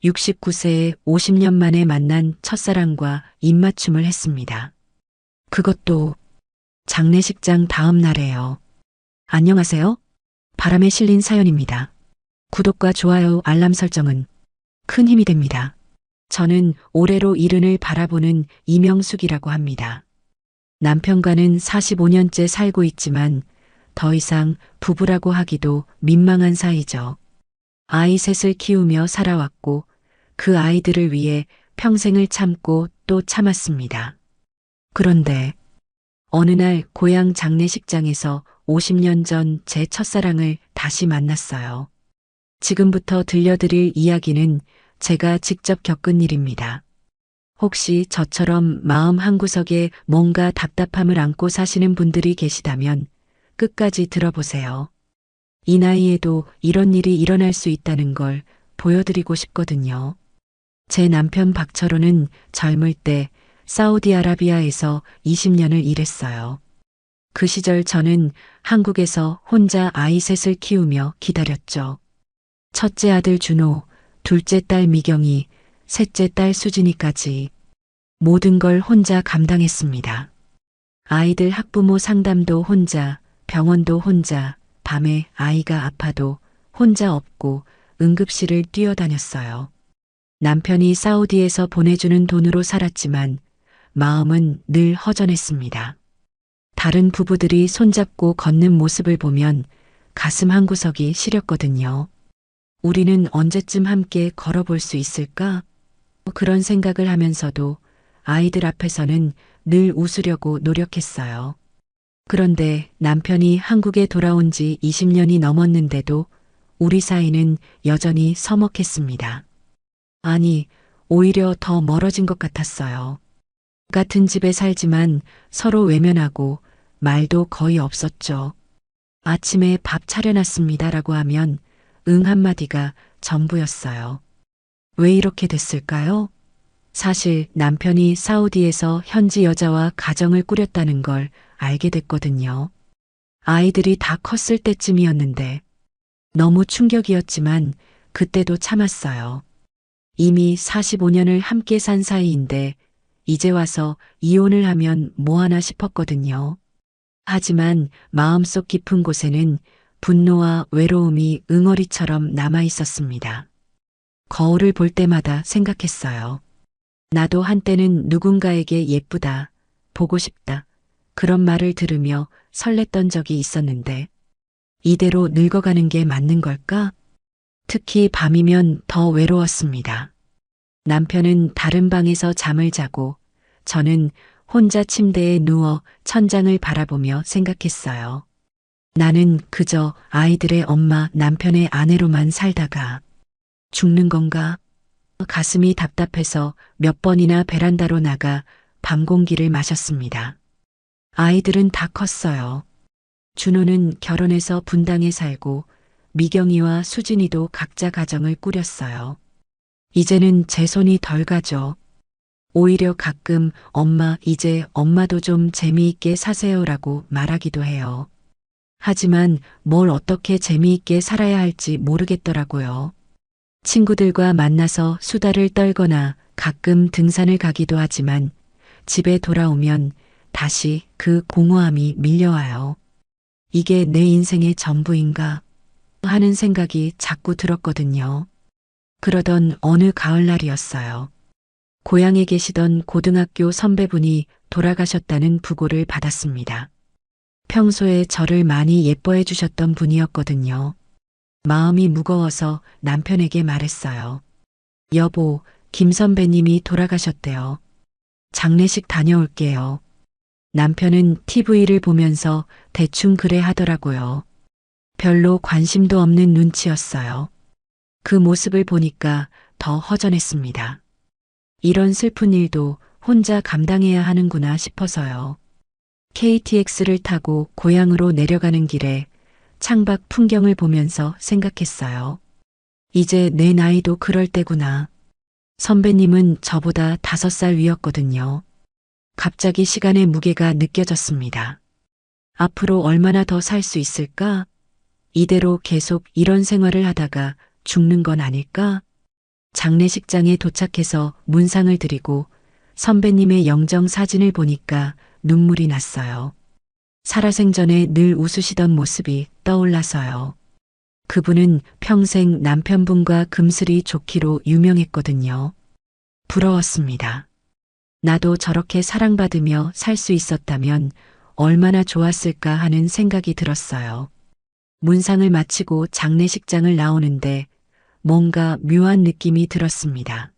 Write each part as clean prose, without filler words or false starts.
69세에 50년 만에 만난 첫사랑과 입맞춤을 했습니다. 그것도 장례식장 다음 날에요. 안녕하세요. 바람에 실린 사연입니다. 구독과 좋아요, 알람 설정은 큰 힘이 됩니다. 저는 올해로 이른을 바라보는 이명숙이라고 합니다. 남편과는 45년째 살고 있지만 더 이상 부부라고 하기도 민망한 사이죠. 아이 셋을 키우며 살아왔고 그 아이들을 위해 평생을 참고 또 참았습니다. 그런데 어느 날 고향 장례식장에서 50년 전 제 첫사랑을 다시 만났어요. 지금부터 들려드릴 이야기는 제가 직접 겪은 일입니다. 혹시 저처럼 마음 한구석에 뭔가 답답함을 안고 사시는 분들이 계시다면 끝까지 들어보세요. 이 나이에도 이런 일이 일어날 수 있다는 걸 보여드리고 싶거든요. 제 남편 박철호는 젊을 때 사우디아라비아에서 20년을 일했어요. 그 시절 저는 한국에서 혼자 아이 셋을 키우며 기다렸죠. 첫째 아들 준호, 둘째 딸 미경이, 셋째 딸 수진이까지 모든 걸 혼자 감당했습니다. 아이들 학부모 상담도 혼자, 병원도 혼자, 밤에 아이가 아파도 혼자 업고 응급실을 뛰어다녔어요. 남편이 사우디에서 보내주는 돈으로 살았지만 마음은 늘 허전했습니다. 다른 부부들이 손잡고 걷는 모습을 보면 가슴 한구석이 시렸거든요. 우리는 언제쯤 함께 걸어볼 수 있을까? 그런 생각을 하면서도 아이들 앞에서는 늘 웃으려고 노력했어요. 그런데 남편이 한국에 돌아온 지 20년이 넘었는데도 우리 사이는 여전히 서먹했습니다. 아니, 오히려 더 멀어진 것 같았어요. 같은 집에 살지만 서로 외면하고 말도 거의 없었죠. 아침에 밥 차려놨습니다라고 하면 응 한마디가 전부였어요. 왜 이렇게 됐을까요? 사실 남편이 사우디에서 현지 여자와 가정을 꾸렸다는 걸 알게 됐거든요. 아이들이 다 컸을 때쯤이었는데 너무 충격이었지만 그때도 참았어요. 이미 45년을 함께 산 사이인데 이제 와서 이혼을 하면 뭐하나 싶었거든요. 하지만 마음속 깊은 곳에는 분노와 외로움이 응어리처럼 남아 있었습니다. 거울을 볼 때마다 생각했어요. 나도 한때는 누군가에게 예쁘다, 보고 싶다, 그런 말을 들으며 설렜던 적이 있었는데 이대로 늙어가는 게 맞는 걸까? 특히 밤이면 더 외로웠습니다. 남편은 다른 방에서 잠을 자고 저는 혼자 침대에 누워 천장을 바라보며 생각했어요. 나는 그저 아이들의 엄마, 남편의 아내로만 살다가 죽는 건가? 가슴이 답답해서 몇 번이나 베란다로 나가 밤 공기를 마셨습니다. 아이들은 다 컸어요. 준호는 결혼해서 분당에 살고 미경이와 수진이도 각자 가정을 꾸렸어요. 이제는 제 손이 덜 가죠. 오히려 가끔 엄마, 이제 엄마도 좀 재미있게 사세요라고 말하기도 해요. 하지만 뭘 어떻게 재미있게 살아야 할지 모르겠더라고요. 친구들과 만나서 수다를 떨거나 가끔 등산을 가기도 하지만 집에 돌아오면 다시 그 공허함이 밀려와요. 이게 내 인생의 전부인가 하는 생각이 자꾸 들었거든요. 그러던 어느 가을날이었어요. 고향에 계시던 고등학교 선배분이 돌아가셨다는 부고를 받았습니다. 평소에 저를 많이 예뻐해 주셨던 분이었거든요. 마음이 무거워서 남편에게 말했어요. 여보, 김 선배님이 돌아가셨대요. 장례식 다녀올게요. 남편은 TV를 보면서 대충 그래 하더라고요. 별로 관심도 없는 눈치였어요. 그 모습을 보니까 더 허전했습니다. 이런 슬픈 일도 혼자 감당해야 하는구나 싶어서요. KTX를 타고 고향으로 내려가는 길에 창밖 풍경을 보면서 생각했어요. 이제 내 나이도 그럴 때구나. 선배님은 저보다 5살 위였거든요. 갑자기 시간의 무게가 느껴졌습니다. 앞으로 얼마나 더 살 수 있을까? 이대로 계속 이런 생활을 하다가 죽는 건 아닐까? 장례식장에 도착해서 문상을 드리고 선배님의 영정 사진을 보니까 눈물이 났어요. 살아생전에 늘 웃으시던 모습이 떠올라서요. 그분은 평생 남편분과 금슬이 좋기로 유명했거든요. 부러웠습니다. 나도 저렇게 사랑받으며 살 수 있었다면 얼마나 좋았을까 하는 생각이 들었어요. 문상을 마치고 장례식장을 나오는데 뭔가 묘한 느낌이 들었습니다.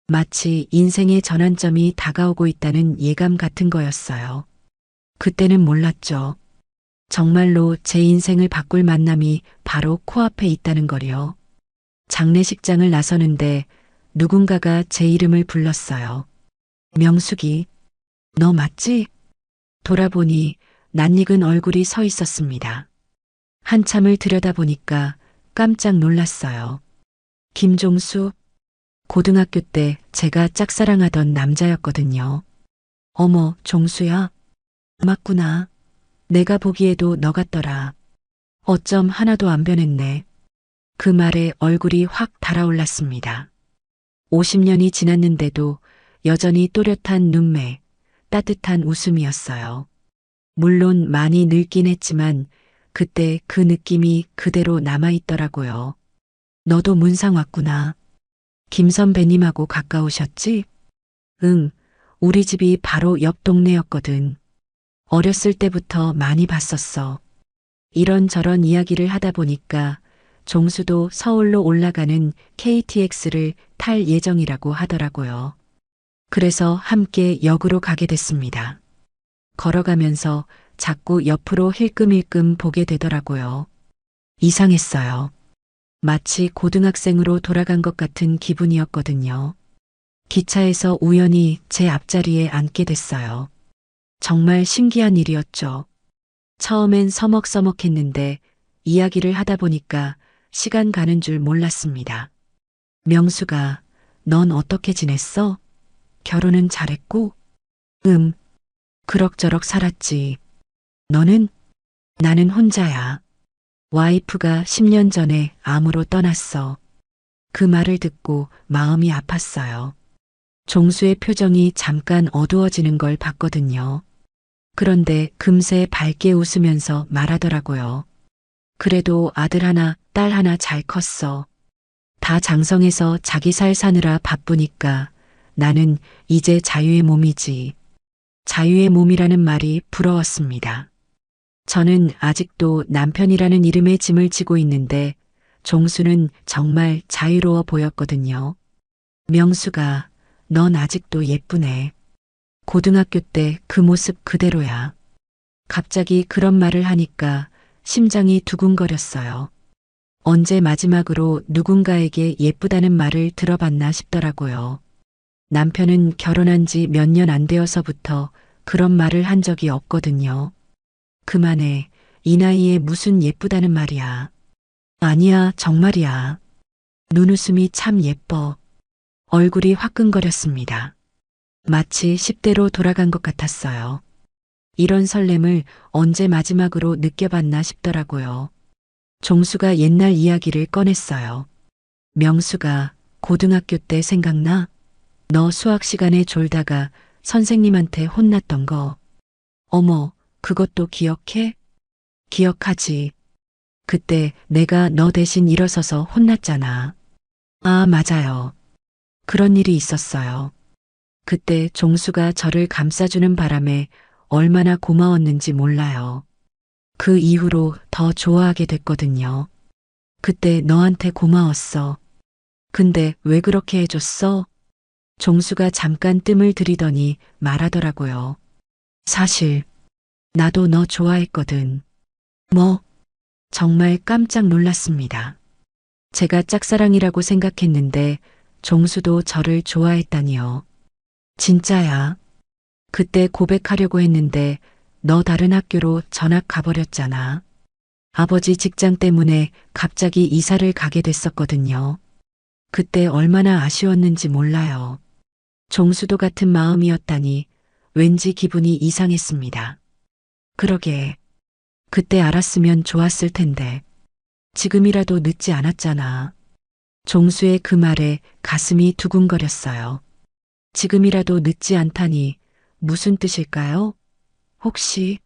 마치 인생의 전환점이 다가오고 있다는 예감 같은 거였어요. 그때는 몰랐죠. 정말로 제 인생을 바꿀 만남이 바로 코앞에 있다는 거요. 장례식장을 나서는데 누군가가 제 이름을 불렀어요. 명숙이, 너 맞지? 돌아보니 낯익은 얼굴이 서 있었습니다. 한참을 들여다보니까 깜짝 놀랐어요. 김종수, 고등학교 때 제가 짝사랑하던 남자였거든요. 어머, 종수야. 맞구나. 내가 보기에도 너 같더라. 어쩜 하나도 안 변했네. 그 말에 얼굴이 확 달아올랐습니다. 50년이 지났는데도 여전히 또렷한 눈매, 따뜻한 웃음이었어요. 물론 많이 늙긴 했지만 그때 그 느낌이 그대로 남아있더라고요. 너도 문상 왔구나. 김 선배님하고 가까우셨지? 응, 우리 집이 바로 옆 동네였거든. 어렸을 때부터 많이 봤었어. 이런저런 이야기를 하다 보니까 종수도 서울로 올라가는 KTX를 탈 예정이라고 하더라고요. 그래서 함께 역으로 가게 됐습니다. 걸어가면서 자꾸 옆으로 힐끔힐끔 보게 되더라고요. 이상했어요. 마치 고등학생으로 돌아간 것 같은 기분이었거든요. 기차에서 우연히 제 앞자리에 앉게 됐어요. 정말 신기한 일이었죠. 처음엔 서먹서먹했는데 이야기를 하다 보니까 시간 가는 줄 몰랐습니다. 명수가, 넌 어떻게 지냈어? 결혼은 잘했고? 그럭저럭 살았지. 너는? 나는 혼자야. 와이프가 10년 전에 암으로 떠났어. 그 말을 듣고 마음이 아팠어요. 종수의 표정이 잠깐 어두워지는 걸 봤거든요. 그런데 금세 밝게 웃으면서 말하더라고요. 그래도 아들 하나, 딸 하나 잘 컸어. 다 장성해서 자기 살 사느라 바쁘니까 나는 이제 자유의 몸이지. 자유의 몸이라는 말이 부러웠습니다. 저는 아직도 남편이라는 이름의 짐을 지고 있는데 종수는 정말 자유로워 보였거든요. 명수가, 넌 아직도 예쁘네. 고등학교 때 그 모습 그대로야. 갑자기 그런 말을 하니까 심장이 두근거렸어요. 언제 마지막으로 누군가에게 예쁘다는 말을 들어봤나 싶더라고요. 남편은 결혼한 지 몇 년 안 되어서부터 그런 말을 한 적이 없거든요. 그만해. 이 나이에 무슨 예쁘다는 말이야. 아니야, 정말이야. 눈웃음이 참 예뻐. 얼굴이 화끈거렸습니다. 마치 10대로 돌아간 것 같았어요. 이런 설렘을 언제 마지막으로 느껴봤나 싶더라고요. 종수가 옛날 이야기를 꺼냈어요. 명수가 고등학교 때 생각나? 너 수학 시간에 졸다가 선생님한테 혼났던 거. 어머, 그것도 기억해? 기억하지. 그때 내가 너 대신 일어서서 혼났잖아. 아, 맞아요. 그런 일이 있었어요. 그때 종수가 저를 감싸주는 바람에 얼마나 고마웠는지 몰라요. 그 이후로 더 좋아하게 됐거든요. 그때 너한테 고마웠어. 근데 왜 그렇게 해줬어? 종수가 잠깐 뜸을 들이더니 말하더라고요. 사실 나도 너 좋아했거든. 뭐? 정말 깜짝 놀랐습니다. 제가 짝사랑이라고 생각했는데 종수도 저를 좋아했다니요. 진짜야. 그때 고백하려고 했는데 너 다른 학교로 전학 가버렸잖아. 아버지 직장 때문에 갑자기 이사를 가게 됐었거든요. 그때 얼마나 아쉬웠는지 몰라요. 종수도 같은 마음이었다니 왠지 기분이 이상했습니다. 그러게. 그때 알았으면 좋았을 텐데. 지금이라도 늦지 않았잖아. 종수의 그 말에 가슴이 두근거렸어요. 지금이라도 늦지 않다니 무슨 뜻일까요? 혹시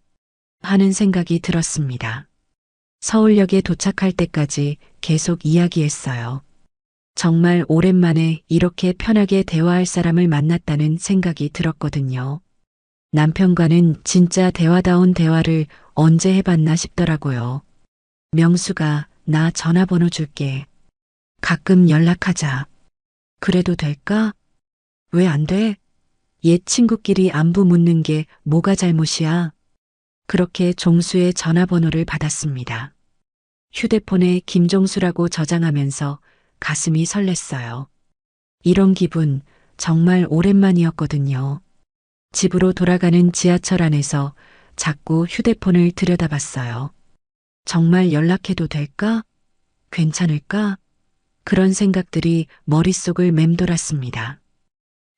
하는 생각이 들었습니다. 서울역에 도착할 때까지 계속 이야기했어요. 정말 오랜만에 이렇게 편하게 대화할 사람을 만났다는 생각이 들었거든요. 남편과는 진짜 대화다운 대화를 언제 해봤나 싶더라고요. 명수가 나 전화번호 줄게. 가끔 연락하자. 그래도 될까? 왜 안 돼? 옛 친구끼리 안부 묻는 게 뭐가 잘못이야? 그렇게 종수의 전화번호를 받았습니다. 휴대폰에 김종수라고 저장하면서 가슴이 설렜어요. 이런 기분 정말 오랜만이었거든요. 집으로 돌아가는 지하철 안에서 자꾸 휴대폰을 들여다봤어요. 정말 연락해도 될까? 괜찮을까? 그런 생각들이 머릿속을 맴돌았습니다.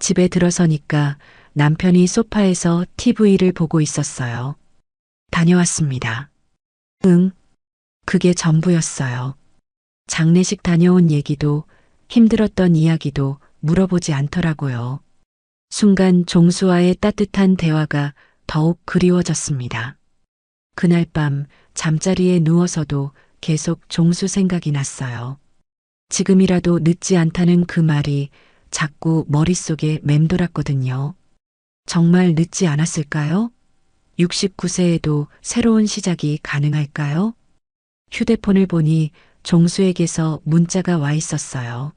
집에 들어서니까 남편이 소파에서 TV를 보고 있었어요. 다녀왔습니다. 응, 그게 전부였어요. 장례식 다녀온 얘기도 힘들었던 이야기도 물어보지 않더라고요. 순간 종수와의 따뜻한 대화가 더욱 그리워졌습니다. 그날 밤 잠자리에 누워서도 계속 종수 생각이 났어요. 지금이라도 늦지 않다는 그 말이 자꾸 머릿속에 맴돌았거든요. 정말 늦지 않았을까요? 69세에도 새로운 시작이 가능할까요? 휴대폰을 보니 종수에게서 문자가 와 있었어요.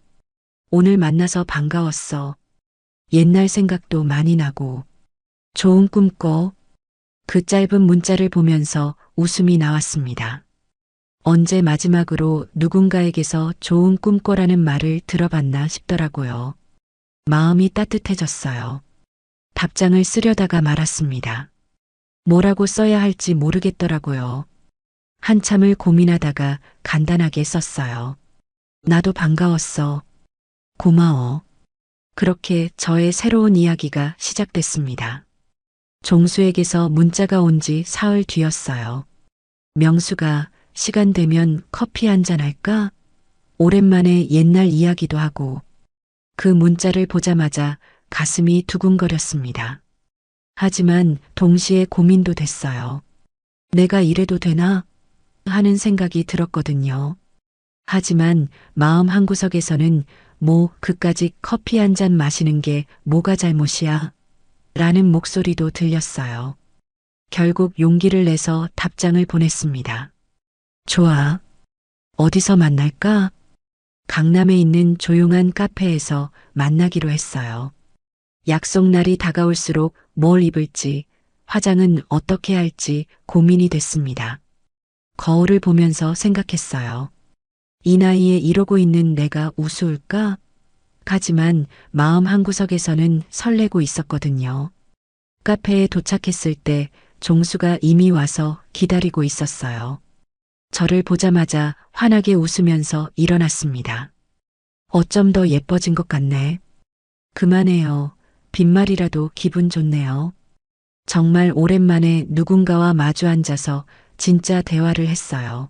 오늘 만나서 반가웠어. 옛날 생각도 많이 나고. 좋은 꿈 꿔. 그 짧은 문자를 보면서 웃음이 나왔습니다. 언제 마지막으로 누군가에게서 좋은 꿈 꿔라는 말을 들어봤나 싶더라고요. 마음이 따뜻해졌어요. 답장을 쓰려다가 말았습니다. 뭐라고 써야 할지 모르겠더라고요. 한참을 고민하다가 간단하게 썼어요. 나도 반가웠어. 고마워. 그렇게 저의 새로운 이야기가 시작됐습니다. 종수에게서 문자가 온 지 사흘 뒤였어요. 명수가 시간 되면 커피 한잔 할까? 오랜만에 옛날 이야기도 하고. 그 문자를 보자마자 가슴이 두근거렸습니다. 하지만 동시에 고민도 됐어요. 내가 이래도 되나? 하는 생각이 들었거든요. 하지만 마음 한구석에서는 뭐 그까짓 커피 한 잔 마시는 게 뭐가 잘못이야? 라는 목소리도 들렸어요. 결국 용기를 내서 답장을 보냈습니다. 좋아. 어디서 만날까? 강남에 있는 조용한 카페에서 만나기로 했어요. 약속 날이 다가올수록 뭘 입을지, 화장은 어떻게 할지 고민이 됐습니다. 거울을 보면서 생각했어요. 이 나이에 이러고 있는 내가 우스울까? 하지만 마음 한구석에서는 설레고 있었거든요. 카페에 도착했을 때 종수가 이미 와서 기다리고 있었어요. 저를 보자마자 환하게 웃으면서 일어났습니다. 어쩜 더 예뻐진 것 같네. 그만해요. 빈말이라도 기분 좋네요. 정말 오랜만에 누군가와 마주 앉아서 진짜 대화를 했어요.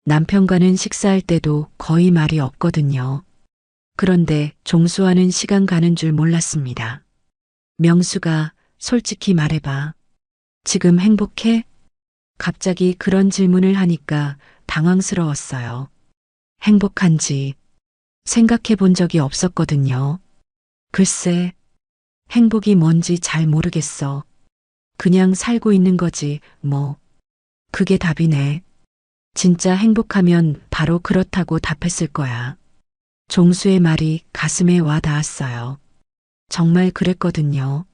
남편과는 식사할 때도 거의 말이 없거든요. 그런데 종수와는 시간 가는 줄 몰랐습니다. 명수가 솔직히 말해봐. 지금 행복해? 갑자기 그런 질문을 하니까 당황스러웠어요. 행복한지 생각해 본 적이 없었거든요. 글쎄, 행복이 뭔지 잘 모르겠어. 그냥 살고 있는 거지, 뭐. 그게 답이네. 진짜 행복하면 바로 그렇다고 답했을 거야. 종수의 말이 가슴에 와 닿았어요. 정말 그랬거든요.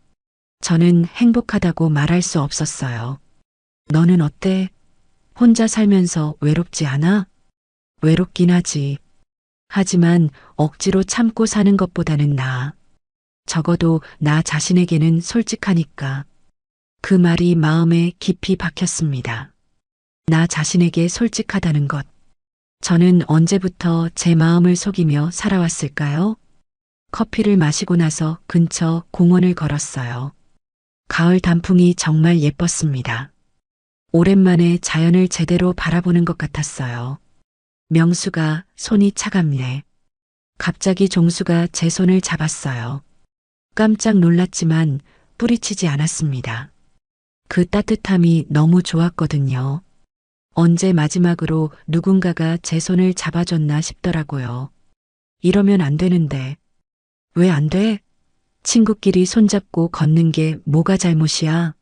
저는 행복하다고 말할 수 없었어요. 너는 어때? 혼자 살면서 외롭지 않아? 외롭긴 하지. 하지만 억지로 참고 사는 것보다는 나아. 적어도 나 자신에게는 솔직하니까. 그 말이 마음에 깊이 박혔습니다. 나 자신에게 솔직하다는 것. 저는 언제부터 제 마음을 속이며 살아왔을까요? 커피를 마시고 나서 근처 공원을 걸었어요. 가을 단풍이 정말 예뻤습니다. 오랜만에 자연을 제대로 바라보는 것 같았어요. 명수가 손이 차갑네. 갑자기 종수가 제 손을 잡았어요. 깜짝 놀랐지만 뿌리치지 않았습니다. 그 따뜻함이 너무 좋았거든요. 언제 마지막으로 누군가가 제 손을 잡아줬나 싶더라고요. 이러면 안 되는데. 왜 안 돼? 친구끼리 손잡고 걷는 게 뭐가 잘못이야?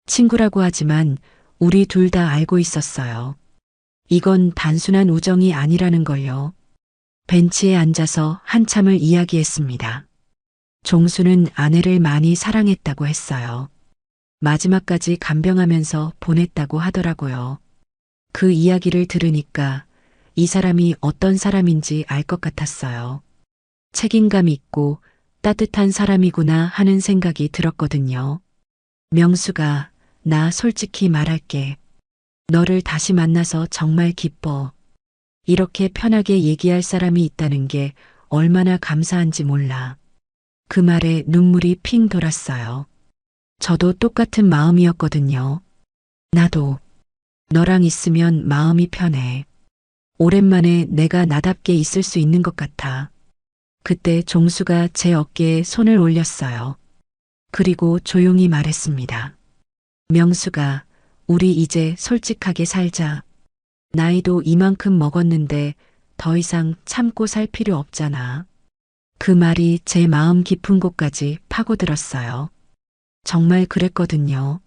친구라고 하지만 우리 둘 다 알고 있었어요. 이건 단순한 우정이 아니라는 걸요. 벤치에 앉아서 한참을 이야기했습니다. 종수는 아내를 많이 사랑했다고 했어요. 마지막까지 간병하면서 보냈다고 하더라고요. 그 이야기를 들으니까 이 사람이 어떤 사람인지 알 것 같았어요. 책임감 있고 따뜻한 사람이구나 하는 생각이 들었거든요. 명수가, 나 솔직히 말할게. 너를 다시 만나서 정말 기뻐. 이렇게 편하게 얘기할 사람이 있다는 게 얼마나 감사한지 몰라. 그 말에 눈물이 핑 돌았어요. 저도 똑같은 마음이었거든요. 나도 너랑 있으면 마음이 편해. 오랜만에 내가 나답게 있을 수 있는 것 같아. 그때 종수가 제 어깨에 손을 올렸어요. 그리고 조용히 말했습니다. 명수가, 우리 이제 솔직하게 살자. 나이도 이만큼 먹었는데 더 이상 참고 살 필요 없잖아. 그 말이 제 마음 깊은 곳까지 파고들었어요. 정말 그랬거든요.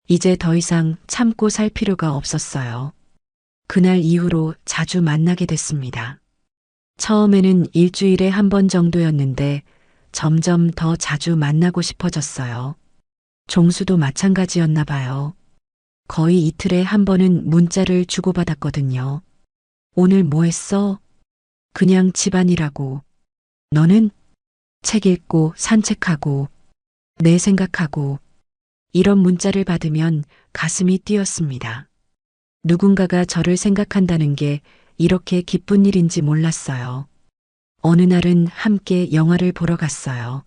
이제 더 이상 참고 살 필요가 없었어요. 그날 이후로 자주 만나게 됐습니다. 처음에는 일주일에 한 번 정도였는데 점점 더 자주 만나고 싶어졌어요. 종수도 마찬가지였나 봐요. 거의 이틀에 한 번은 문자를 주고받았거든요. 오늘 뭐 했어? 그냥 집안일하고. 너는? 책 읽고 산책하고 내 생각하고. 이런 문자를 받으면 가슴이 뛰었습니다. 누군가가 저를 생각한다는 게 이렇게 기쁜 일인지 몰랐어요. 어느 날은 함께 영화를 보러 갔어요.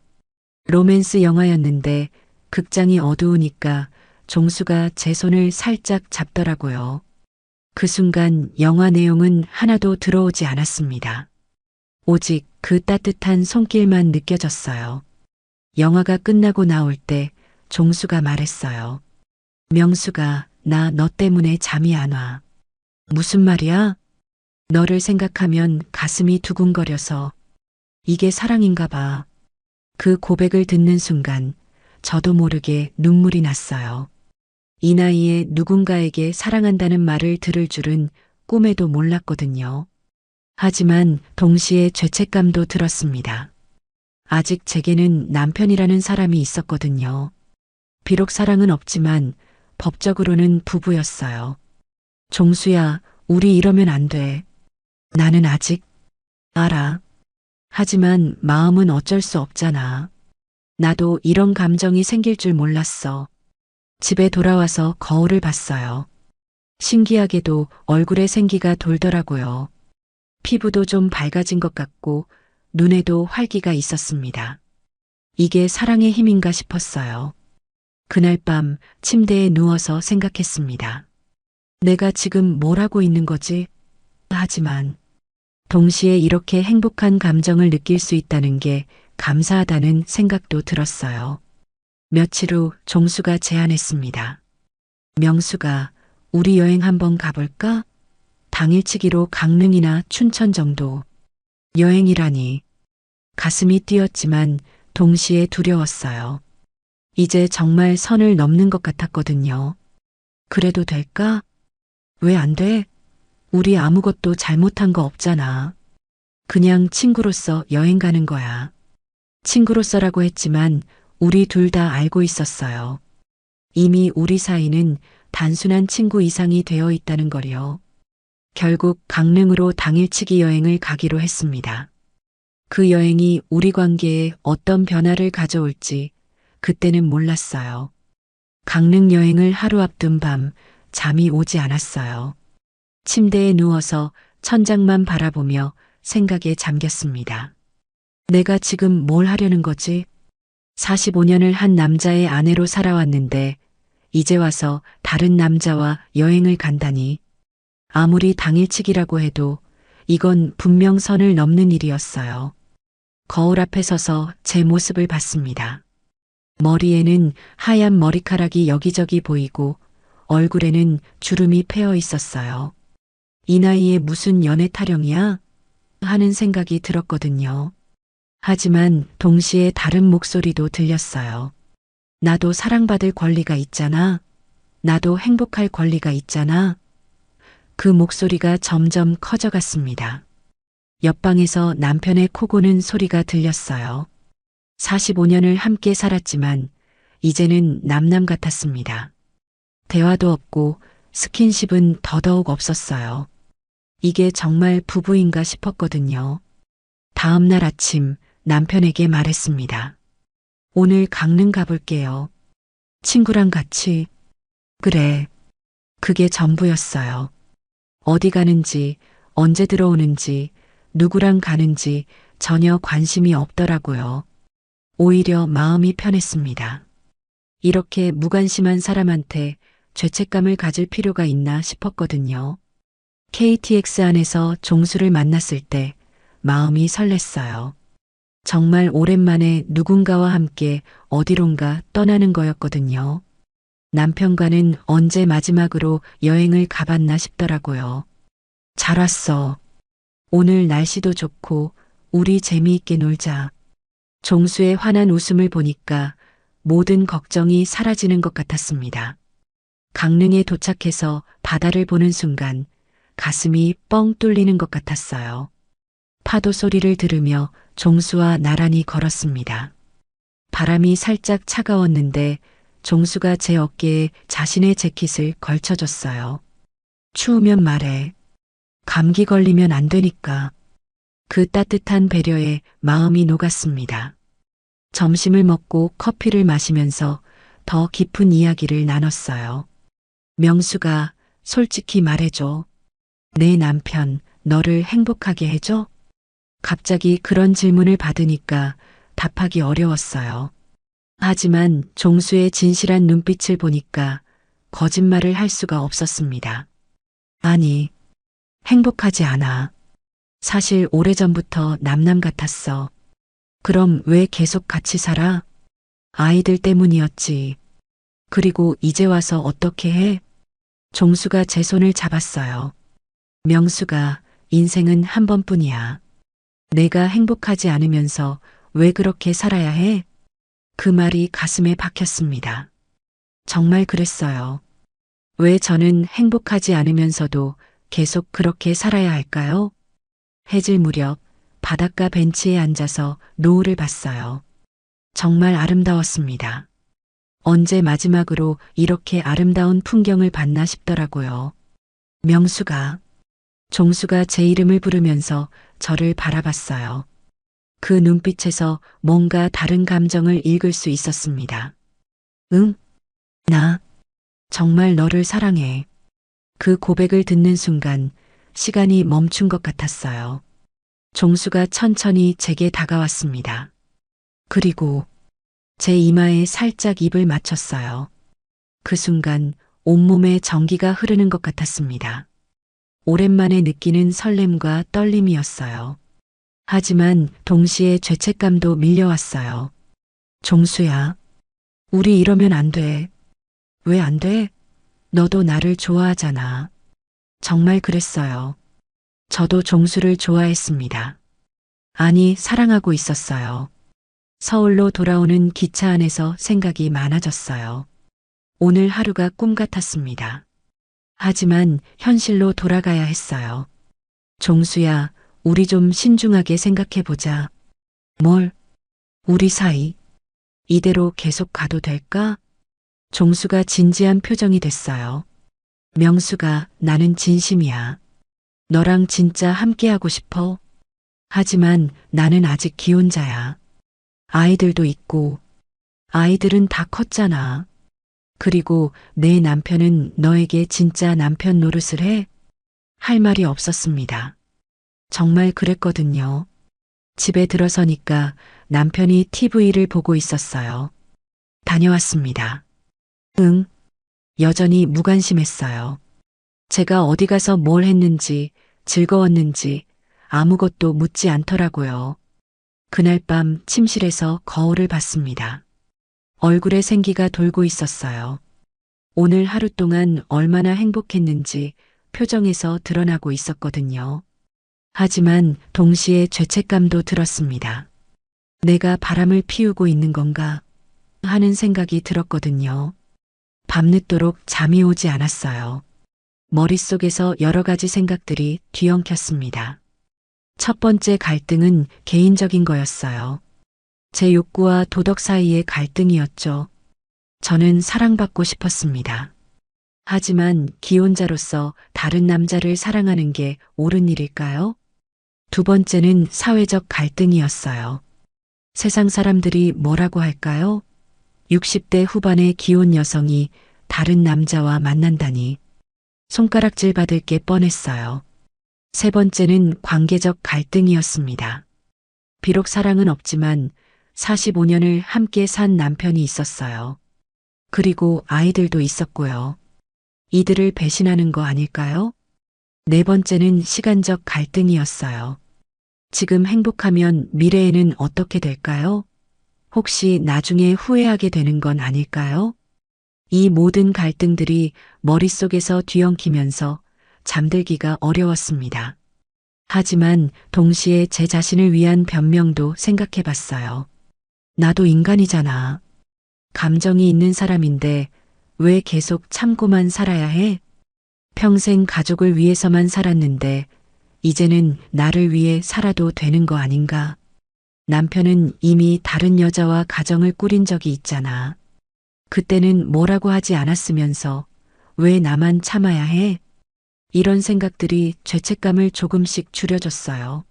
로맨스 영화였는데 극장이 어두우니까 종수가 제 손을 살짝 잡더라고요. 그 순간 영화 내용은 하나도 들어오지 않았습니다. 오직 그 따뜻한 손길만 느껴졌어요. 영화가 끝나고 나올 때 종수가 말했어요. 명수가, 나 너 때문에 잠이 안 와. 무슨 말이야? 너를 생각하면 가슴이 두근거려서. 이게 사랑인가 봐. 그 고백을 듣는 순간 저도 모르게 눈물이 났어요. 이 나이에 누군가에게 사랑한다는 말을 들을 줄은 꿈에도 몰랐거든요. 하지만 동시에 죄책감도 들었습니다. 아직 제게는 남편이라는 사람이 있었거든요. 비록 사랑은 없지만 법적으로는 부부였어요. 종수야, 우리 이러면 안 돼. 나는 아직 알아. 하지만 마음은 어쩔 수 없잖아. 나도 이런 감정이 생길 줄 몰랐어. 집에 돌아와서 거울을 봤어요. 신기하게도 얼굴에 생기가 돌더라고요. 피부도 좀 밝아진 것 같고 눈에도 활기가 있었습니다. 이게 사랑의 힘인가 싶었어요. 그날 밤 침대에 누워서 생각했습니다. 내가 지금 뭘 하고 있는 거지? 하지만 동시에 이렇게 행복한 감정을 느낄 수 있다는 게 감사하다는 생각도 들었어요. 며칠 후 종수가 제안했습니다. 명수가, 우리 여행 한번 가볼까? 당일치기로 강릉이나 춘천 정도. 여행이라니. 가슴이 뛰었지만 동시에 두려웠어요. 이제 정말 선을 넘는 것 같았거든요. 그래도 될까? 왜 안 돼? 우리 아무것도 잘못한 거 없잖아. 그냥 친구로서 여행 가는 거야. 친구로서라고 했지만 우리 둘 다 알고 있었어요. 이미 우리 사이는 단순한 친구 이상이 되어 있다는 걸요. 결국 강릉으로 당일치기 여행을 가기로 했습니다. 그 여행이 우리 관계에 어떤 변화를 가져올지 그때는 몰랐어요. 강릉 여행을 하루 앞둔 밤 잠이 오지 않았어요. 침대에 누워서 천장만 바라보며 생각에 잠겼습니다. 내가 지금 뭘 하려는 거지? 45년을 한 남자의 아내로 살아왔는데 이제 와서 다른 남자와 여행을 간다니. 아무리 당일치기라고 해도 이건 분명 선을 넘는 일이었어요. 거울 앞에 서서 제 모습을 봤습니다. 머리에는 하얀 머리카락이 여기저기 보이고 얼굴에는 주름이 패여 있었어요. 이 나이에 무슨 연애 타령이야? 하는 생각이 들었거든요. 하지만 동시에 다른 목소리도 들렸어요. 나도 사랑받을 권리가 있잖아. 나도 행복할 권리가 있잖아. 그 목소리가 점점 커져갔습니다. 옆방에서 남편의 코 고는 소리가 들렸어요. 45년을 함께 살았지만 이제는 남남 같았습니다. 대화도 없고 스킨십은 더더욱 없었어요. 이게 정말 부부인가 싶었거든요. 다음 날 아침 남편에게 말했습니다. 오늘 강릉 가볼게요. 친구랑 같이. 그래. 그게 전부였어요. 어디 가는지, 언제 들어오는지, 누구랑 가는지 전혀 관심이 없더라고요. 오히려 마음이 편했습니다. 이렇게 무관심한 사람한테 죄책감을 가질 필요가 있나 싶었거든요. KTX 안에서 종수를 만났을 때 마음이 설렜어요. 정말 오랜만에 누군가와 함께 어디론가 떠나는 거였거든요. 남편과는 언제 마지막으로 여행을 가봤나 싶더라고요. 잘 왔어. 오늘 날씨도 좋고 우리 재미있게 놀자. 종수의 환한 웃음을 보니까 모든 걱정이 사라지는 것 같았습니다. 강릉에 도착해서 바다를 보는 순간 가슴이 뻥 뚫리는 것 같았어요. 파도 소리를 들으며 종수와 나란히 걸었습니다. 바람이 살짝 차가웠는데 종수가 제 어깨에 자신의 재킷을 걸쳐줬어요. 추우면 말해. 감기 걸리면 안 되니까. 그 따뜻한 배려에 마음이 녹았습니다. 점심을 먹고 커피를 마시면서 더 깊은 이야기를 나눴어요. 명수가 솔직히 말해줘. 내 남편 너를 행복하게 해줘? 갑자기 그런 질문을 받으니까 답하기 어려웠어요. 하지만 종수의 진실한 눈빛을 보니까 거짓말을 할 수가 없었습니다. 아니, 행복하지 않아. 사실 오래전부터 남남 같았어. 그럼 왜 계속 같이 살아? 아이들 때문이었지. 그리고 이제 와서 어떻게 해? 종수가 제 손을 잡았어요. 명수가 인생은 한 번뿐이야. 내가 행복하지 않으면서 왜 그렇게 살아야 해? 그 말이 가슴에 박혔습니다. 정말 그랬어요. 왜 저는 행복하지 않으면서도 계속 그렇게 살아야 할까요? 해질 무렵 바닷가 벤치에 앉아서 노을을 봤어요. 정말 아름다웠습니다. 언제 마지막으로 이렇게 아름다운 풍경을 봤나 싶더라고요. 명수가, 종수가 제 이름을 부르면서 저를 바라봤어요. 그 눈빛에서 뭔가 다른 감정을 읽을 수 있었습니다. 응? 나 정말 너를 사랑해. 그 고백을 듣는 순간 시간이 멈춘 것 같았어요. 종수가 천천히 제게 다가왔습니다. 그리고 제 이마에 살짝 입을 맞췄어요. 그 순간 온몸에 전기가 흐르는 것 같았습니다. 오랜만에 느끼는 설렘과 떨림이었어요. 하지만 동시에 죄책감도 밀려왔어요. 종수야, 우리 이러면 안 돼. 왜 안 돼? 너도 나를 좋아하잖아. 정말 그랬어요. 저도 종수를 좋아했습니다. 아니, 사랑하고 있었어요. 서울로 돌아오는 기차 안에서 생각이 많아졌어요. 오늘 하루가 꿈 같았습니다. 하지만 현실로 돌아가야 했어요. 종수야, 우리 좀 신중하게 생각해보자. 뭘? 우리 사이? 이대로 계속 가도 될까? 종수가 진지한 표정이 됐어요. 명수가 나는 진심이야. 너랑 진짜 함께하고 싶어. 하지만 나는 아직 기혼자야. 아이들도 있고, 아이들은 다 컸잖아. 그리고 내 남편은 너에게 진짜 남편 노릇을 해? 할 말이 없었습니다. 정말 그랬거든요. 집에 들어서니까 남편이 TV를 보고 있었어요. 다녀왔습니다. 응, 여전히 무관심했어요. 제가 어디 가서 뭘 했는지, 즐거웠는지, 아무것도 묻지 않더라고요. 그날 밤 침실에서 거울을 봤습니다. 얼굴에 생기가 돌고 있었어요. 오늘 하루 동안 얼마나 행복했는지 표정에서 드러나고 있었거든요. 하지만 동시에 죄책감도 들었습니다. 내가 바람을 피우고 있는 건가 하는 생각이 들었거든요. 밤늦도록 잠이 오지 않았어요. 머릿속에서 여러 가지 생각들이 뒤엉켰습니다. 첫 번째 갈등은 개인적인 거였어요. 제 욕구와 도덕 사이의 갈등이었죠. 저는 사랑받고 싶었습니다. 하지만 기혼자로서 다른 남자를 사랑하는 게 옳은 일일까요? 두 번째는 사회적 갈등이었어요. 세상 사람들이 뭐라고 할까요? 60대 후반의 기혼 여성이 다른 남자와 만난다니 손가락질 받을 게 뻔했어요. 세 번째는 관계적 갈등이었습니다. 비록 사랑은 없지만 45년을 함께 산 남편이 있었어요. 그리고 아이들도 있었고요. 이들을 배신하는 거 아닐까요? 네 번째는 시간적 갈등이었어요. 지금 행복하면 미래에는 어떻게 될까요? 혹시 나중에 후회하게 되는 건 아닐까요? 이 모든 갈등들이 머릿속에서 뒤엉키면서 잠들기가 어려웠습니다. 하지만 동시에 제 자신을 위한 변명도 생각해 봤어요. 나도 인간이잖아. 감정이 있는 사람인데 왜 계속 참고만 살아야 해? 평생 가족을 위해서만 살았는데 이제는 나를 위해 살아도 되는 거 아닌가? 남편은 이미 다른 여자와 가정을 꾸린 적이 있잖아. 그때는 뭐라고 하지 않았으면서 왜 나만 참아야 해? 이런 생각들이 죄책감을 조금씩 줄여줬어요.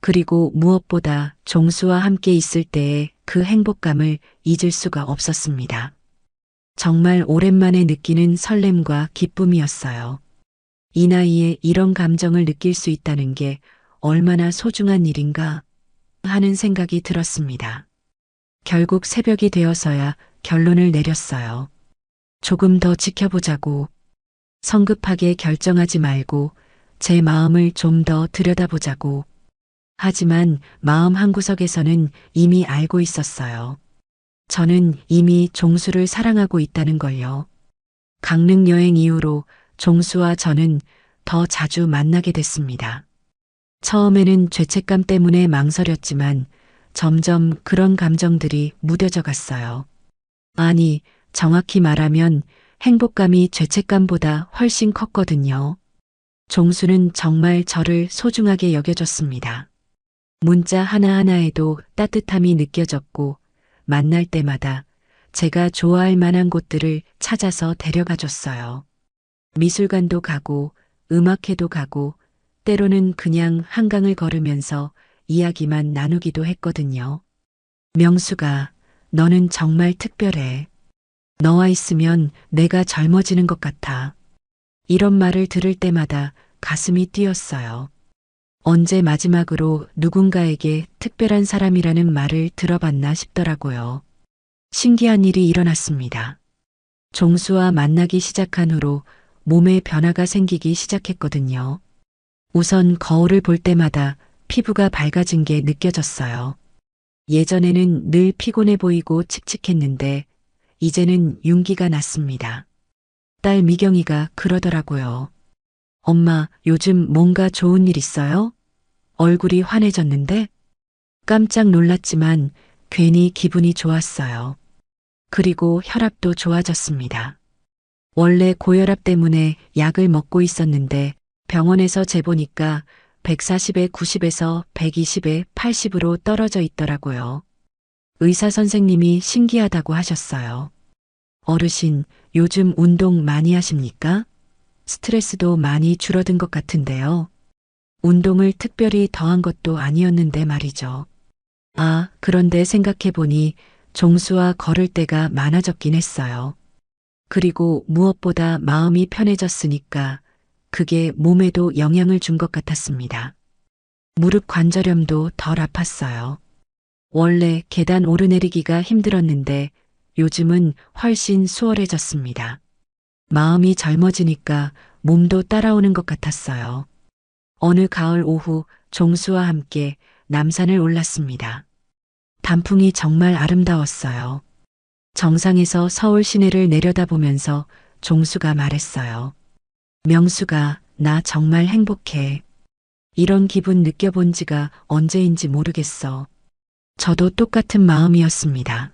그리고 무엇보다 종수와 함께 있을 때의 그 행복감을 잊을 수가 없었습니다. 정말 오랜만에 느끼는 설렘과 기쁨이었어요. 이 나이에 이런 감정을 느낄 수 있다는 게 얼마나 소중한 일인가 하는 생각이 들었습니다. 결국 새벽이 되어서야 결론을 내렸어요. 조금 더 지켜보자고. 성급하게 결정하지 말고 제 마음을 좀 더 들여다보자고. 하지만 마음 한구석에서는 이미 알고 있었어요. 저는 이미 종수를 사랑하고 있다는 걸요. 강릉 여행 이후로 종수와 저는 더 자주 만나게 됐습니다. 처음에는 죄책감 때문에 망설였지만 점점 그런 감정들이 무뎌져 갔어요. 아니, 정확히 말하면 행복감이 죄책감보다 훨씬 컸거든요. 종수는 정말 저를 소중하게 여겨줬습니다. 문자 하나하나에도 따뜻함이 느껴졌고 만날 때마다 제가 좋아할 만한 곳들을 찾아서 데려가 줬어요. 미술관도 가고 음악회도 가고 때로는 그냥 한강을 걸으면서 이야기만 나누기도 했거든요. 명수가, 너는 정말 특별해. 너와 있으면 내가 젊어지는 것 같아. 이런 말을 들을 때마다 가슴이 뛰었어요. 언제 마지막으로 누군가에게 특별한 사람이라는 말을 들어봤나 싶더라고요. 신기한 일이 일어났습니다. 종수와 만나기 시작한 후로 몸에 변화가 생기기 시작했거든요. 우선 거울을 볼 때마다 피부가 밝아진 게 느껴졌어요. 예전에는 늘 피곤해 보이고 칙칙했는데 이제는 윤기가 났습니다. 딸 미경이가 그러더라고요. 엄마, 요즘 뭔가 좋은 일 있어요? 얼굴이 환해졌는데? 깜짝 놀랐지만 괜히 기분이 좋았어요. 그리고 혈압도 좋아졌습니다. 원래 고혈압 때문에 약을 먹고 있었는데 병원에서 재보니까 140에 90에서 120에 80으로 떨어져 있더라고요. 의사 선생님이 신기하다고 하셨어요. 어르신, 요즘 운동 많이 하십니까? 스트레스도 많이 줄어든 것 같은데요. 운동을 특별히 더한 것도 아니었는데 말이죠. 아, 그런데 생각해보니 종수와 걸을 때가 많아졌긴 했어요. 그리고 무엇보다 마음이 편해졌으니까 그게 몸에도 영향을 준 것 같았습니다. 무릎 관절염도 덜 아팠어요. 원래 계단 오르내리기가 힘들었는데 요즘은 훨씬 수월해졌습니다. 마음이 젊어지니까 몸도 따라오는 것 같았어요. 어느 가을 오후 종수와 함께 남산을 올랐습니다. 단풍이 정말 아름다웠어요. 정상에서 서울 시내를 내려다보면서 종수가 말했어요. 명수가, 나 정말 행복해. 이런 기분 느껴본 지가 언제인지 모르겠어. 저도 똑같은 마음이었습니다.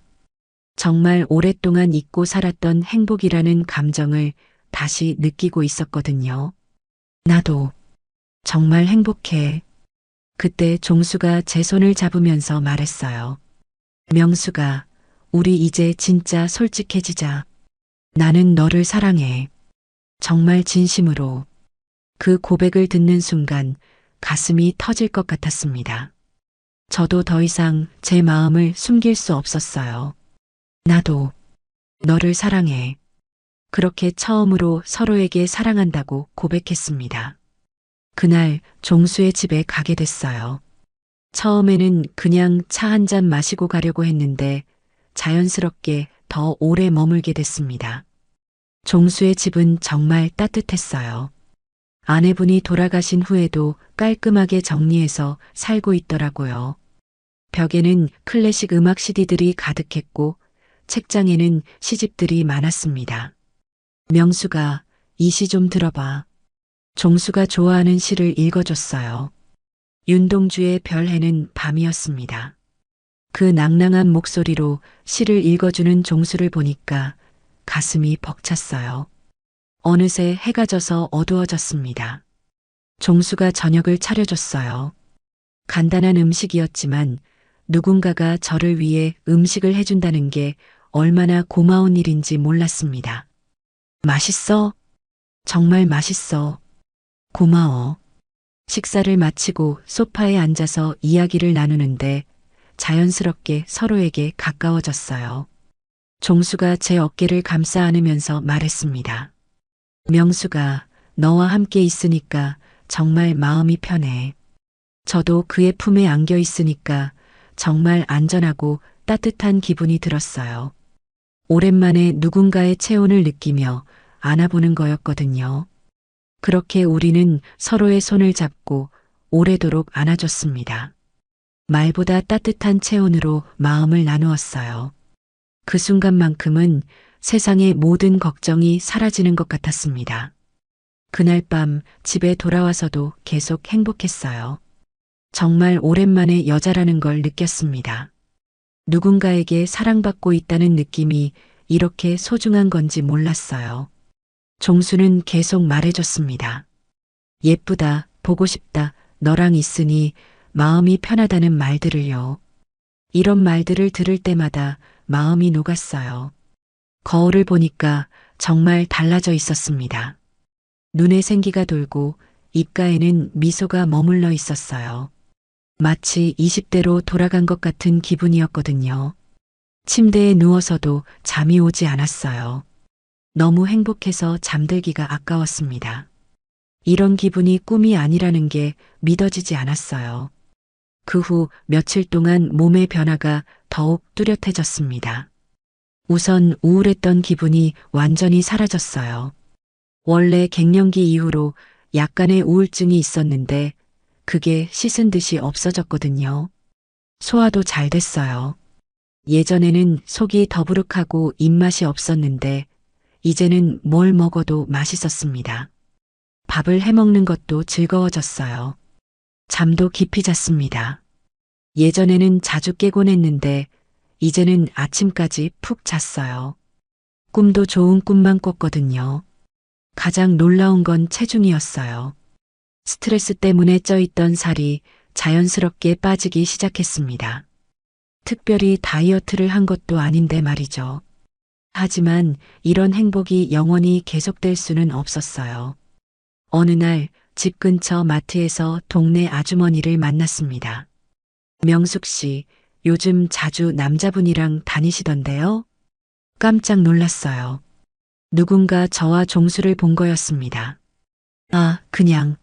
정말 오랫동안 잊고 살았던 행복이라는 감정을 다시 느끼고 있었거든요. 나도 정말 행복해. 그때 종수가 제 손을 잡으면서 말했어요. 명수가, 우리 이제 진짜 솔직해지자. 나는 너를 사랑해. 정말 진심으로. 그 고백을 듣는 순간 가슴이 터질 것 같았습니다. 저도 더 이상 제 마음을 숨길 수 없었어요. 나도 너를 사랑해. 그렇게 처음으로 서로에게 사랑한다고 고백했습니다. 그날 종수의 집에 가게 됐어요. 처음에는 그냥 차 한 잔 마시고 가려고 했는데 자연스럽게 더 오래 머물게 됐습니다. 종수의 집은 정말 따뜻했어요. 아내분이 돌아가신 후에도 깔끔하게 정리해서 살고 있더라고요. 벽에는 클래식 음악 CD들이 가득했고 책장에는 시집들이 많았습니다. 명수가, 이 시 좀 들어봐. 종수가 좋아하는 시를 읽어줬어요. 윤동주의 별해는 밤이었습니다. 그 낭낭한 목소리로 시를 읽어주는 종수를 보니까 가슴이 벅찼어요. 어느새 해가 져서 어두워졌습니다. 종수가 저녁을 차려줬어요. 간단한 음식이었지만 누군가가 저를 위해 음식을 해준다는 게 얼마나 고마운 일인지 몰랐습니다. 맛있어? 정말 맛있어. 고마워. 식사를 마치고 소파에 앉아서 이야기를 나누는데 자연스럽게 서로에게 가까워졌어요. 종수가 제 어깨를 감싸 안으면서 말했습니다. 명수가, 너와 함께 있으니까 정말 마음이 편해. 저도 그의 품에 안겨 있으니까 정말 안전하고 따뜻한 기분이 들었어요. 오랜만에 누군가의 체온을 느끼며 안아보는 거였거든요. 그렇게 우리는 서로의 손을 잡고 오래도록 안아줬습니다. 말보다 따뜻한 체온으로 마음을 나누었어요. 그 순간만큼은 세상의 모든 걱정이 사라지는 것 같았습니다. 그날 밤 집에 돌아와서도 계속 행복했어요. 정말 오랜만에 여자라는 걸 느꼈습니다. 누군가에게 사랑받고 있다는 느낌이 이렇게 소중한 건지 몰랐어요. 종수는 계속 말해줬습니다. 예쁘다, 보고 싶다, 너랑 있으니 마음이 편하다는 말들을요. 이런 말들을 들을 때마다 마음이 녹았어요. 거울을 보니까 정말 달라져 있었습니다. 눈에 생기가 돌고 입가에는 미소가 머물러 있었어요. 마치 20대로 돌아간 것 같은 기분이었거든요. 침대에 누워서도 잠이 오지 않았어요. 너무 행복해서 잠들기가 아까웠습니다. 이런 기분이 꿈이 아니라는 게 믿어지지 않았어요. 그 후 며칠 동안 몸의 변화가 더욱 뚜렷해졌습니다. 우선 우울했던 기분이 완전히 사라졌어요. 원래 갱년기 이후로 약간의 우울증이 있었는데 그게 씻은 듯이 없어졌거든요. 소화도 잘 됐어요. 예전에는 속이 더부룩하고 입맛이 없었는데 이제는 뭘 먹어도 맛있었습니다. 밥을 해먹는 것도 즐거워졌어요. 잠도 깊이 잤습니다. 예전에는 자주 깨곤 했는데 이제는 아침까지 푹 잤어요. 꿈도 좋은 꿈만 꿨거든요. 가장 놀라운 건 체중이었어요. 스트레스 때문에 쪄있던 살이 자연스럽게 빠지기 시작했습니다. 특별히 다이어트를 한 것도 아닌데 말이죠. 하지만 이런 행복이 영원히 계속될 수는 없었어요. 어느 날 집 근처 마트에서 동네 아주머니를 만났습니다. 명숙 씨, 요즘 자주 남자분이랑 다니시던데요? 깜짝 놀랐어요. 누군가 저와 종수를 본 거였습니다. 아, 그냥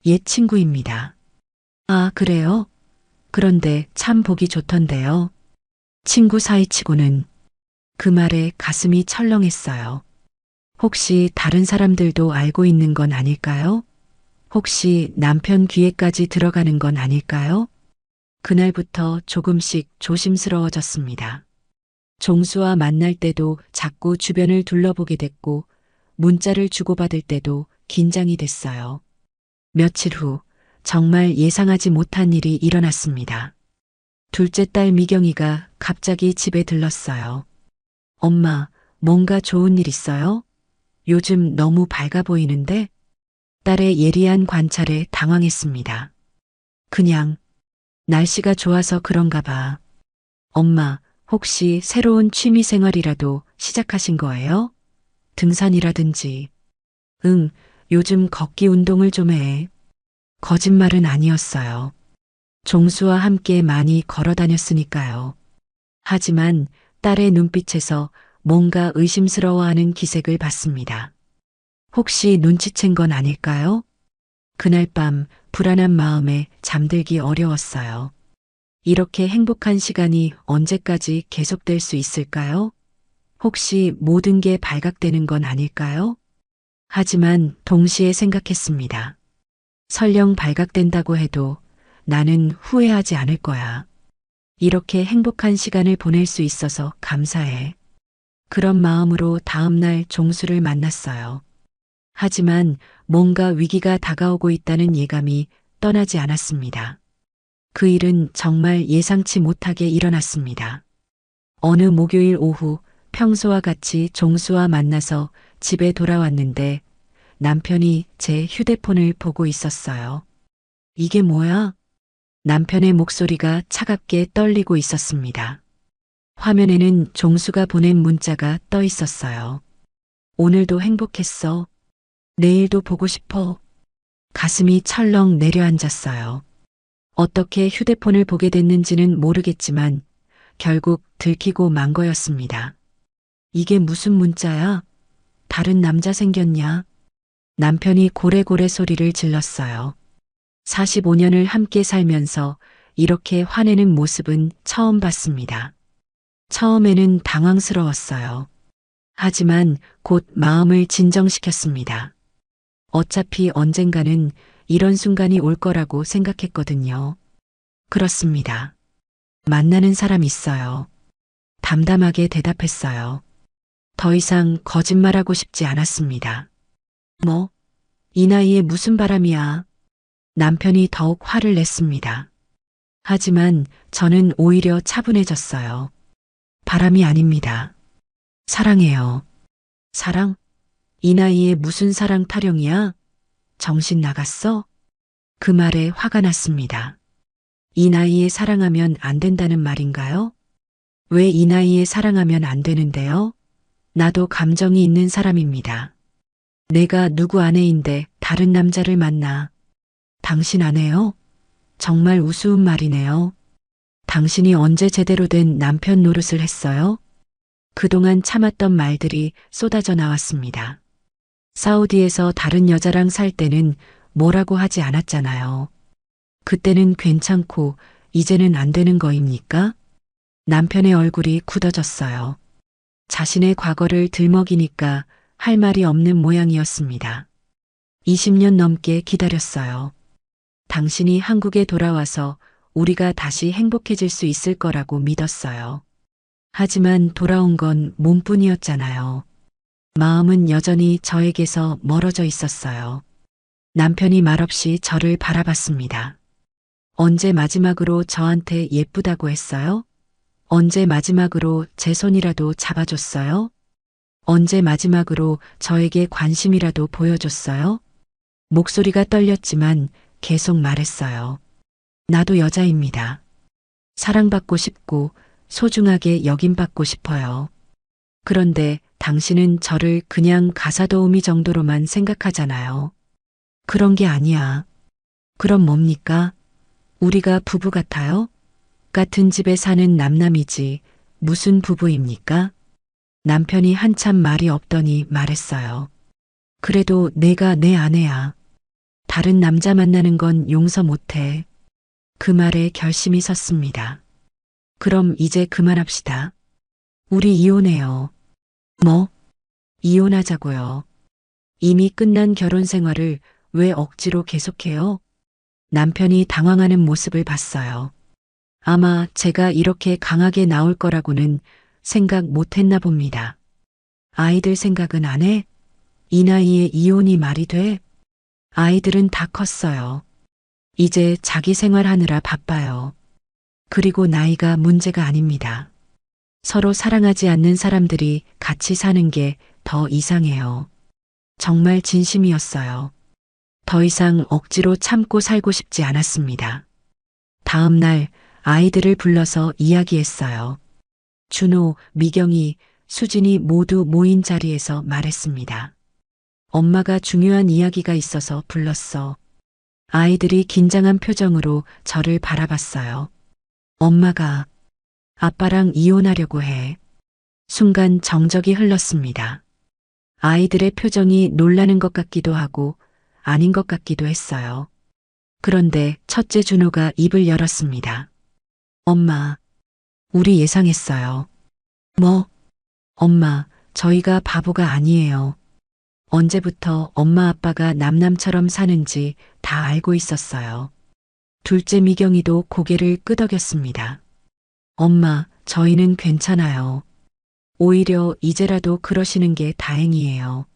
옛 친구입니다. 아, 그래요? 그런데 참 보기 좋던데요. 친구 사이치고는. 그 말에 가슴이 철렁했어요. 혹시 다른 사람들도 알고 있는 건 아닐까요? 혹시 남편 귀에까지 들어가는 건 아닐까요? 그날부터 조금씩 조심스러워졌습니다. 종수와 만날 때도 자꾸 주변을 둘러보게 됐고, 문자를 주고받을 때도 긴장이 됐어요. 며칠 후, 정말 예상하지 못한 일이 일어났습니다. 둘째 딸 미경이가 갑자기 집에 들렀어요. 엄마, 뭔가 좋은 일 있어요? 요즘 너무 밝아 보이는데? 딸의 예리한 관찰에 당황했습니다. 그냥, 날씨가 좋아서 그런가 봐. 엄마, 혹시 새로운 취미 생활이라도 시작하신 거예요? 등산이라든지. 응, 요즘 걷기 운동을 좀 해. 거짓말은 아니었어요. 종수와 함께 많이 걸어 다녔으니까요. 하지만 딸의 눈빛에서 뭔가 의심스러워하는 기색을 봤습니다. 혹시 눈치챈 건 아닐까요? 그날 밤 불안한 마음에 잠들기 어려웠어요. 이렇게 행복한 시간이 언제까지 계속될 수 있을까요? 혹시 모든 게 발각되는 건 아닐까요? 하지만 동시에 생각했습니다. 설령 발각된다고 해도 나는 후회하지 않을 거야. 이렇게 행복한 시간을 보낼 수 있어서 감사해. 그런 마음으로 다음날 종수를 만났어요. 하지만 뭔가 위기가 다가오고 있다는 예감이 떠나지 않았습니다. 그 일은 정말 예상치 못하게 일어났습니다. 어느 목요일 오후 평소와 같이 종수와 만나서 집에 돌아왔는데 남편이 제 휴대폰을 보고 있었어요. 이게 뭐야? 남편의 목소리가 차갑게 떨리고 있었습니다. 화면에는 종수가 보낸 문자가 떠 있었어요. 오늘도 행복했어. 내일도 보고 싶어. 가슴이 철렁 내려앉았어요. 어떻게 휴대폰을 보게 됐는지는 모르겠지만 결국 들키고 만 거였습니다. 이게 무슨 문자야? 다른 남자 생겼냐? 남편이 고래고래 소리를 질렀어요. 45년을 함께 살면서 이렇게 화내는 모습은 처음 봤습니다. 처음에는 당황스러웠어요. 하지만 곧 마음을 진정시켰습니다. 어차피 언젠가는 이런 순간이 올 거라고 생각했거든요. 그렇습니다. 만나는 사람 있어요. 담담하게 대답했어요. 더 이상 거짓말하고 싶지 않았습니다. 뭐? 이 나이에 무슨 바람이야? 남편이 더욱 화를 냈습니다. 하지만 저는 오히려 차분해졌어요. 바람이 아닙니다. 사랑해요. 사랑? 이 나이에 무슨 사랑 타령이야? 정신 나갔어? 그 말에 화가 났습니다. 이 나이에 사랑하면 안 된다는 말인가요? 왜 이 나이에 사랑하면 안 되는데요? 나도 감정이 있는 사람입니다. 내가 누구 아내인데 다른 남자를 만나. 당신 아내요? 정말 우스운 말이네요. 당신이 언제 제대로 된 남편 노릇을 했어요? 그동안 참았던 말들이 쏟아져 나왔습니다. 사우디에서 다른 여자랑 살 때는 뭐라고 하지 않았잖아요. 그때는 괜찮고 이제는 안 되는 거입니까? 남편의 얼굴이 굳어졌어요. 자신의 과거를 들먹이니까 할 말이 없는 모양이었습니다. 20년 넘게 기다렸어요. 당신이 한국에 돌아와서 우리가 다시 행복해질 수 있을 거라고 믿었어요. 하지만 돌아온 건 몸뿐이었잖아요. 마음은 여전히 저에게서 멀어져 있었어요. 남편이 말없이 저를 바라봤습니다. 언제 마지막으로 저한테 예쁘다고 했어요? 언제 마지막으로 제 손이라도 잡아줬어요? 언제 마지막으로 저에게 관심이라도 보여줬어요? 목소리가 떨렸지만 계속 말했어요. 나도 여자입니다. 사랑받고 싶고 소중하게 여김받고 싶어요. 그런데 당신은 저를 그냥 가사도우미 정도로만 생각하잖아요. 그런 게 아니야. 그럼 뭡니까? 우리가 부부 같아요? 같은 집에 사는 남남이지 무슨 부부입니까? 남편이 한참 말이 없더니 말했어요. 그래도 내가 내 아내야. 다른 남자 만나는 건 용서 못해. 그 말에 결심이 섰습니다. 그럼 이제 그만합시다. 우리 이혼해요. 뭐? 이혼하자고요. 이미 끝난 결혼 생활을 왜 억지로 계속해요? 남편이 당황하는 모습을 봤어요. 아마 제가 이렇게 강하게 나올 거라고는 생각 못 했나 봅니다. 아이들 생각은 안 해? 이 나이에 이혼이 말이 돼? 아이들은 다 컸어요. 이제 자기 생활하느라 바빠요. 그리고 나이가 문제가 아닙니다. 서로 사랑하지 않는 사람들이 같이 사는 게 더 이상해요. 정말 진심이었어요. 더 이상 억지로 참고 살고 싶지 않았습니다. 다음 날 아이들을 불러서 이야기했어요. 준호, 미경이, 수진이 모두 모인 자리에서 말했습니다. 엄마가 중요한 이야기가 있어서 불렀어. 아이들이 긴장한 표정으로 저를 바라봤어요. 엄마가 아빠랑 이혼하려고 해. 순간 정적이 흘렀습니다. 아이들의 표정이 놀라는 것 같기도 하고 아닌 것 같기도 했어요. 그런데 첫째 준호가 입을 열었습니다. 엄마, 우리 예상했어요. 뭐? 엄마, 저희가 바보가 아니에요. 언제부터 엄마 아빠가 남남처럼 사는지 다 알고 있었어요. 둘째 미경이도 고개를 끄덕였습니다. 엄마, 저희는 괜찮아요. 오히려 이제라도 그러시는 게 다행이에요.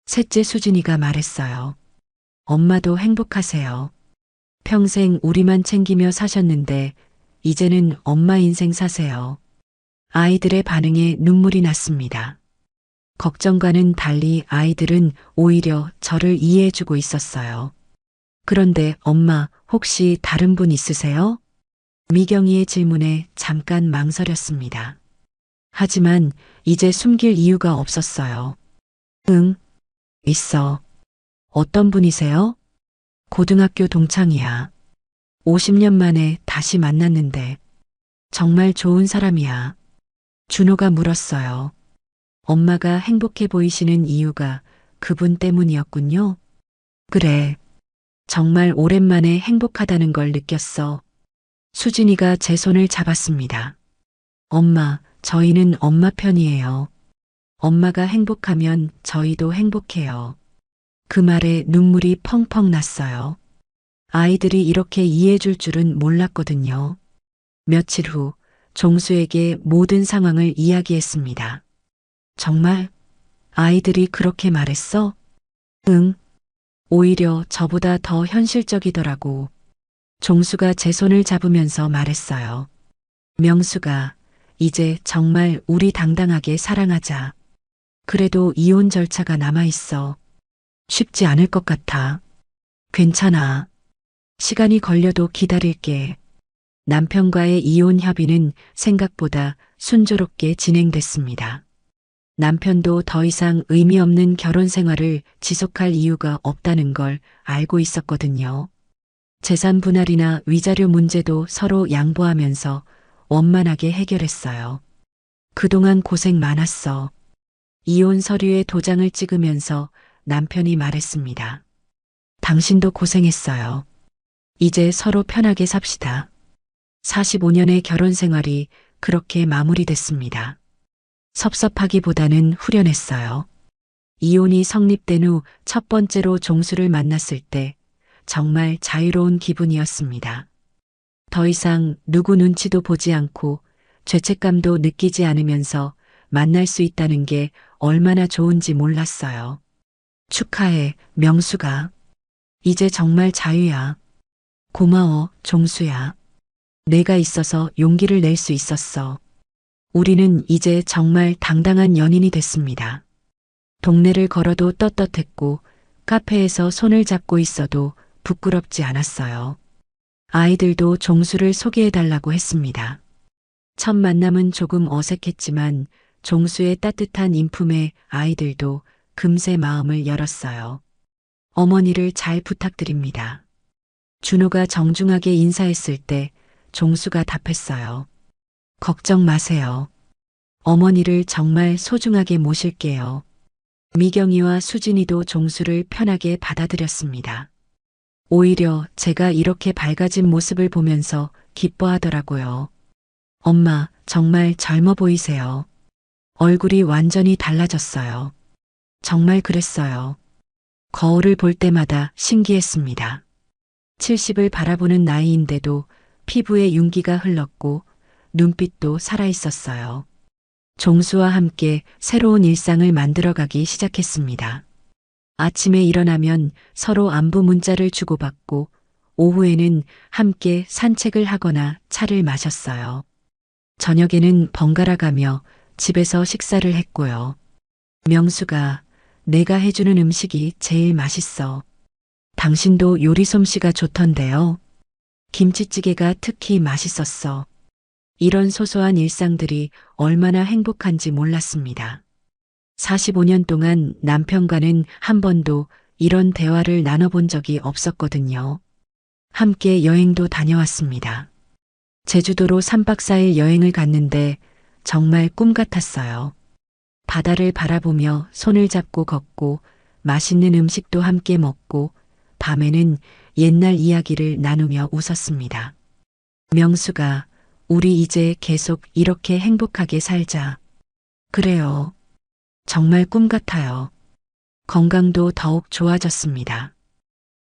셋째 수진이가 말했어요. 엄마도 행복하세요. 평생 우리만 챙기며 사셨는데 이제는 엄마 인생 사세요. 아이들의 반응에 눈물이 났습니다. 걱정과는 달리 아이들은 오히려 저를 이해해주고 있었어요. 그런데 엄마, 혹시 다른 분 있으세요? 미경이의 질문에 잠깐 망설였습니다. 하지만 이제 숨길 이유가 없었어요. 응, 있어. 어떤 분이세요? 고등학교 동창이야. 50년 만에 다시 만났는데 정말 좋은 사람이야. 준호가 물었어요. 엄마가 행복해 보이시는 이유가 그분 때문이었군요. 그래. 정말 오랜만에 행복하다는 걸 느꼈어. 수진이가 제 손을 잡았습니다. 엄마, 저희는 엄마 편이에요. 엄마가 행복하면 저희도 행복해요. 그 말에 눈물이 펑펑 났어요. 아이들이 이렇게 이해해 줄 줄은 몰랐거든요. 며칠 후 종수에게 모든 상황을 이야기했습니다. 정말? 아이들이 그렇게 말했어? 응. 오히려 저보다 더 현실적이더라고. 종수가 제 손을 잡으면서 말했어요. 명수가 이제 정말 우리 당당하게 사랑하자. 그래도 이혼 절차가 남아있어. 쉽지 않을 것 같아. 괜찮아. 시간이 걸려도 기다릴게. 남편과의 이혼 협의는 생각보다 순조롭게 진행됐습니다. 남편도 더 이상 의미 없는 결혼 생활을 지속할 이유가 없다는 걸 알고 있었거든요. 재산 분할이나 위자료 문제도 서로 양보하면서 원만하게 해결했어요. 그동안 고생 많았어. 이혼 서류에 도장을 찍으면서 남편이 말했습니다. 당신도 고생했어요. 이제 서로 편하게 삽시다. 45년의 결혼 생활이 그렇게 마무리됐습니다. 섭섭하기보다는 후련했어요. 이혼이 성립된 후 첫 번째로 종수를 만났을 때 정말 자유로운 기분이었습니다. 더 이상 누구 눈치도 보지 않고 죄책감도 느끼지 않으면서 만날 수 있다는 게 얼마나 좋은지 몰랐어요. 축하해, 명수가. 이제 정말 자유야. 고마워, 종수야. 내가 있어서 용기를 낼 수 있었어. 우리는 이제 정말 당당한 연인이 됐습니다. 동네를 걸어도 떳떳했고 카페에서 손을 잡고 있어도 부끄럽지 않았어요. 아이들도 종수를 소개해달라고 했습니다. 첫 만남은 조금 어색했지만 종수의 따뜻한 인품에 아이들도 금세 마음을 열었어요. 어머니를 잘 부탁드립니다. 준호가 정중하게 인사했을 때 종수가 답했어요. 걱정 마세요. 어머니를 정말 소중하게 모실게요. 미경이와 수진이도 종수를 편하게 받아들였습니다. 오히려 제가 이렇게 밝아진 모습을 보면서 기뻐하더라고요. 엄마, 정말 젊어 보이세요. 얼굴이 완전히 달라졌어요. 정말 그랬어요. 거울을 볼 때마다 신기했습니다. 70을 바라보는 나이인데도 피부에 윤기가 흘렀고 눈빛도 살아있었어요. 종수와 함께 새로운 일상을 만들어가기 시작했습니다. 아침에 일어나면 서로 안부 문자를 주고받고 오후에는 함께 산책을 하거나 차를 마셨어요. 저녁에는 번갈아 가며 집에서 식사를 했고요. 명수가 내가 해주는 음식이 제일 맛있어. 당신도 요리 솜씨가 좋던데요. 김치찌개가 특히 맛있었어. 이런 소소한 일상들이 얼마나 행복한지 몰랐습니다. 45년 동안 남편과는 한 번도 이런 대화를 나눠본 적이 없었거든요. 함께 여행도 다녀왔습니다. 제주도로 3박 4일 여행을 갔는데 정말 꿈 같았어요. 바다를 바라보며 손을 잡고 걷고 맛있는 음식도 함께 먹고 밤에는 옛날 이야기를 나누며 웃었습니다. 명수가 우리 이제 계속 이렇게 행복하게 살자. 그래요. 정말 꿈 같아요. 건강도 더욱 좋아졌습니다.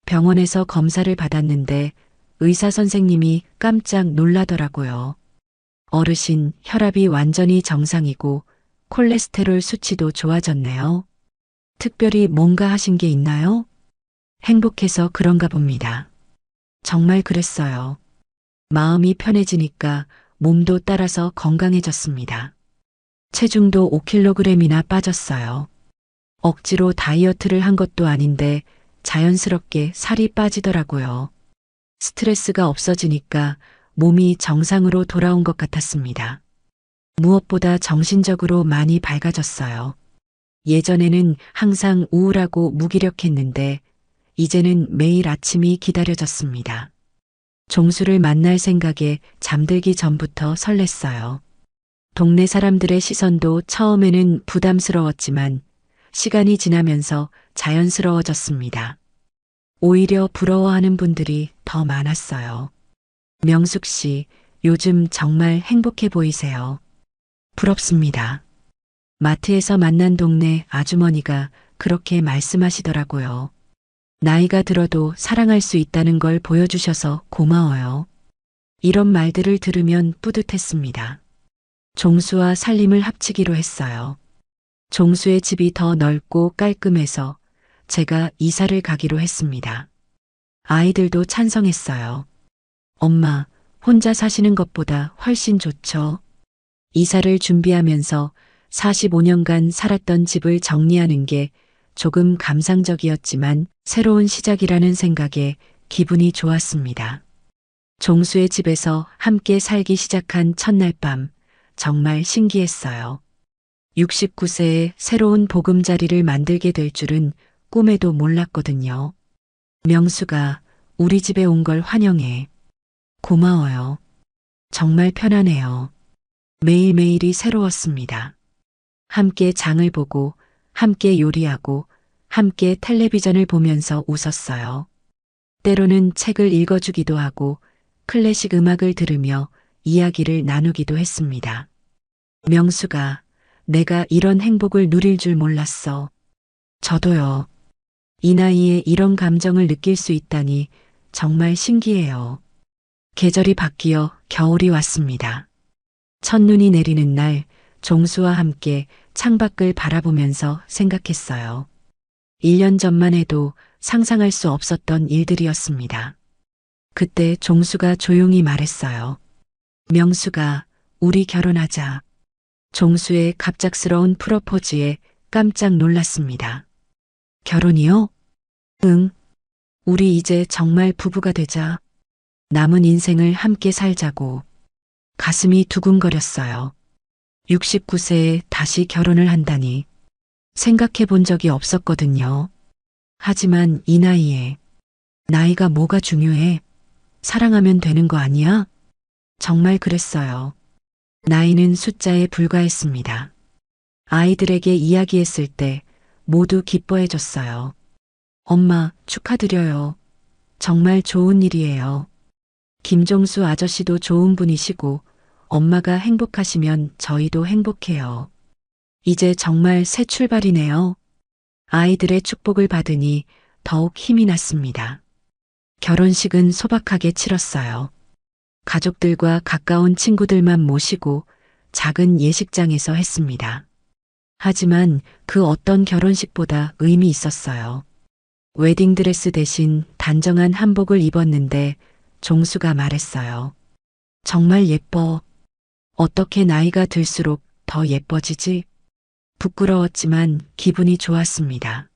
병원에서 검사를 받았는데 의사 선생님이 깜짝 놀라더라고요. 어르신 혈압이 완전히 정상이고 콜레스테롤 수치도 좋아졌네요. 특별히 뭔가 하신 게 있나요? 행복해서 그런가 봅니다. 정말 그랬어요. 마음이 편해지니까 몸도 따라서 건강해졌습니다. 체중도 5kg이나 빠졌어요. 억지로 다이어트를 한 것도 아닌데 자연스럽게 살이 빠지더라고요. 스트레스가 없어지니까 몸이 정상으로 돌아온 것 같았습니다. 무엇보다 정신적으로 많이 밝아졌어요. 예전에는 항상 우울하고 무기력했는데 이제는 매일 아침이 기다려졌습니다. 종수를 만날 생각에 잠들기 전부터 설렜어요. 동네 사람들의 시선도 처음에는 부담스러웠지만 시간이 지나면서 자연스러워졌습니다. 오히려 부러워하는 분들이 더 많았어요. 명숙 씨, 요즘 정말 행복해 보이세요. 부럽습니다. 마트에서 만난 동네 아주머니가 그렇게 말씀하시더라고요. 나이가 들어도 사랑할 수 있다는 걸 보여주셔서 고마워요. 이런 말들을 들으면 뿌듯했습니다. 종수와 살림을 합치기로 했어요. 종수의 집이 더 넓고 깔끔해서 제가 이사를 가기로 했습니다. 아이들도 찬성했어요. 엄마, 혼자 사시는 것보다 훨씬 좋죠. 이사를 준비하면서 45년간 살았던 집을 정리하는 게 조금 감상적이었지만 새로운 시작이라는 생각에 기분이 좋았습니다. 종수의 집에서 함께 살기 시작한 첫날 밤, 정말 신기했어요. 69세에 새로운 보금자리를 만들게 될 줄은 꿈에도 몰랐거든요. 명수가 우리 집에 온 걸 환영해. 고마워요. 정말 편안해요. 매일매일이 새로웠습니다. 함께 장을 보고, 함께 요리하고, 함께 텔레비전을 보면서 웃었어요. 때로는 책을 읽어주기도 하고, 클래식 음악을 들으며 이야기를 나누기도 했습니다. 명수가 내가 이런 행복을 누릴 줄 몰랐어. 저도요. 이 나이에 이런 감정을 느낄 수 있다니 정말 신기해요. 계절이 바뀌어 겨울이 왔습니다. 첫눈이 내리는 날 종수와 함께 창밖을 바라보면서 생각했어요. 1년 전만 해도 상상할 수 없었던 일들이었습니다. 그때 종수가 조용히 말했어요. 명수가 우리 결혼하자. 종수의 갑작스러운 프로포즈에 깜짝 놀랐습니다. 결혼이요? 응. 우리 이제 정말 부부가 되자. 남은 인생을 함께 살자고. 가슴이 두근거렸어요. 69세에 다시 결혼을 한다니. 생각해 본 적이 없었거든요. 하지만 이 나이에 나이가 뭐가 중요해? 사랑하면 되는 거 아니야? 정말 그랬어요. 나이는 숫자에 불과했습니다. 아이들에게 이야기했을 때 모두 기뻐해 줬어요. 엄마, 축하드려요. 정말 좋은 일이에요. 김종수 아저씨도 좋은 분이시고 엄마가 행복하시면 저희도 행복해요. 이제 정말 새 출발이네요. 아이들의 축복을 받으니 더욱 힘이 났습니다. 결혼식은 소박하게 치렀어요. 가족들과 가까운 친구들만 모시고 작은 예식장에서 했습니다. 하지만 그 어떤 결혼식보다 의미 있었어요. 웨딩드레스 대신 단정한 한복을 입었는데 종수가 말했어요. 정말 예뻐. 어떻게 나이가 들수록 더 예뻐지지? 부끄러웠지만 기분이 좋았습니다.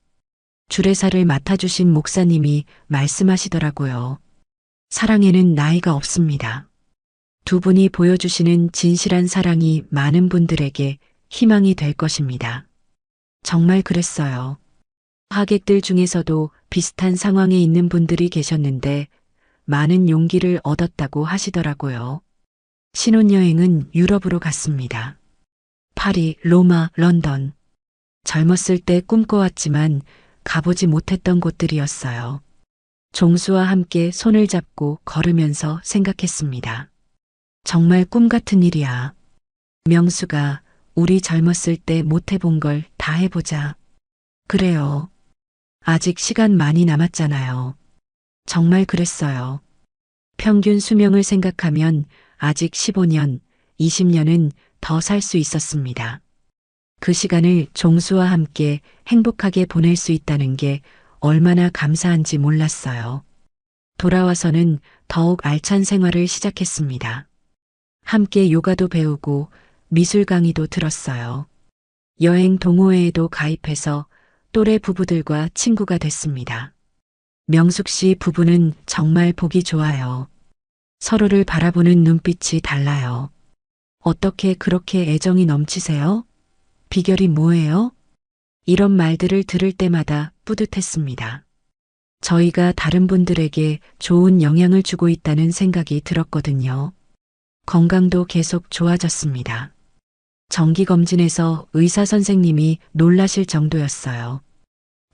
주례사를 맡아주신 목사님이 말씀하시더라고요. 사랑에는 나이가 없습니다. 두 분이 보여주시는 진실한 사랑이 많은 분들에게 희망이 될 것입니다. 정말 그랬어요. 하객들 중에서도 비슷한 상황에 있는 분들이 계셨는데 많은 용기를 얻었다고 하시더라고요. 신혼여행은 유럽으로 갔습니다. 파리, 로마, 런던. 젊었을 때 꿈꿔왔지만 가보지 못했던 곳들이었어요. 종수와 함께 손을 잡고 걸으면서 생각했습니다. 정말 꿈 같은 일이야. 명수가 우리 젊었을 때 못 해본 걸 다 해보자. 그래요. 아직 시간 많이 남았잖아요. 정말 그랬어요. 평균 수명을 생각하면 아직 15년, 20년은 더 살 수 있었습니다. 그 시간을 종수와 함께 행복하게 보낼 수 있다는 게 얼마나 감사한지 몰랐어요. 돌아와서는 더욱 알찬 생활을 시작했습니다. 함께 요가도 배우고 미술 강의도 들었어요. 여행 동호회에도 가입해서 또래 부부들과 친구가 됐습니다. 명숙 씨 부부는 정말 보기 좋아요. 서로를 바라보는 눈빛이 달라요. 어떻게 그렇게 애정이 넘치세요? 비결이 뭐예요? 이런 말들을 들을 때마다 뿌듯했습니다. 저희가 다른 분들에게 좋은 영향을 주고 있다는 생각이 들었거든요. 건강도 계속 좋아졌습니다. 정기검진에서 의사 선생님이 놀라실 정도였어요.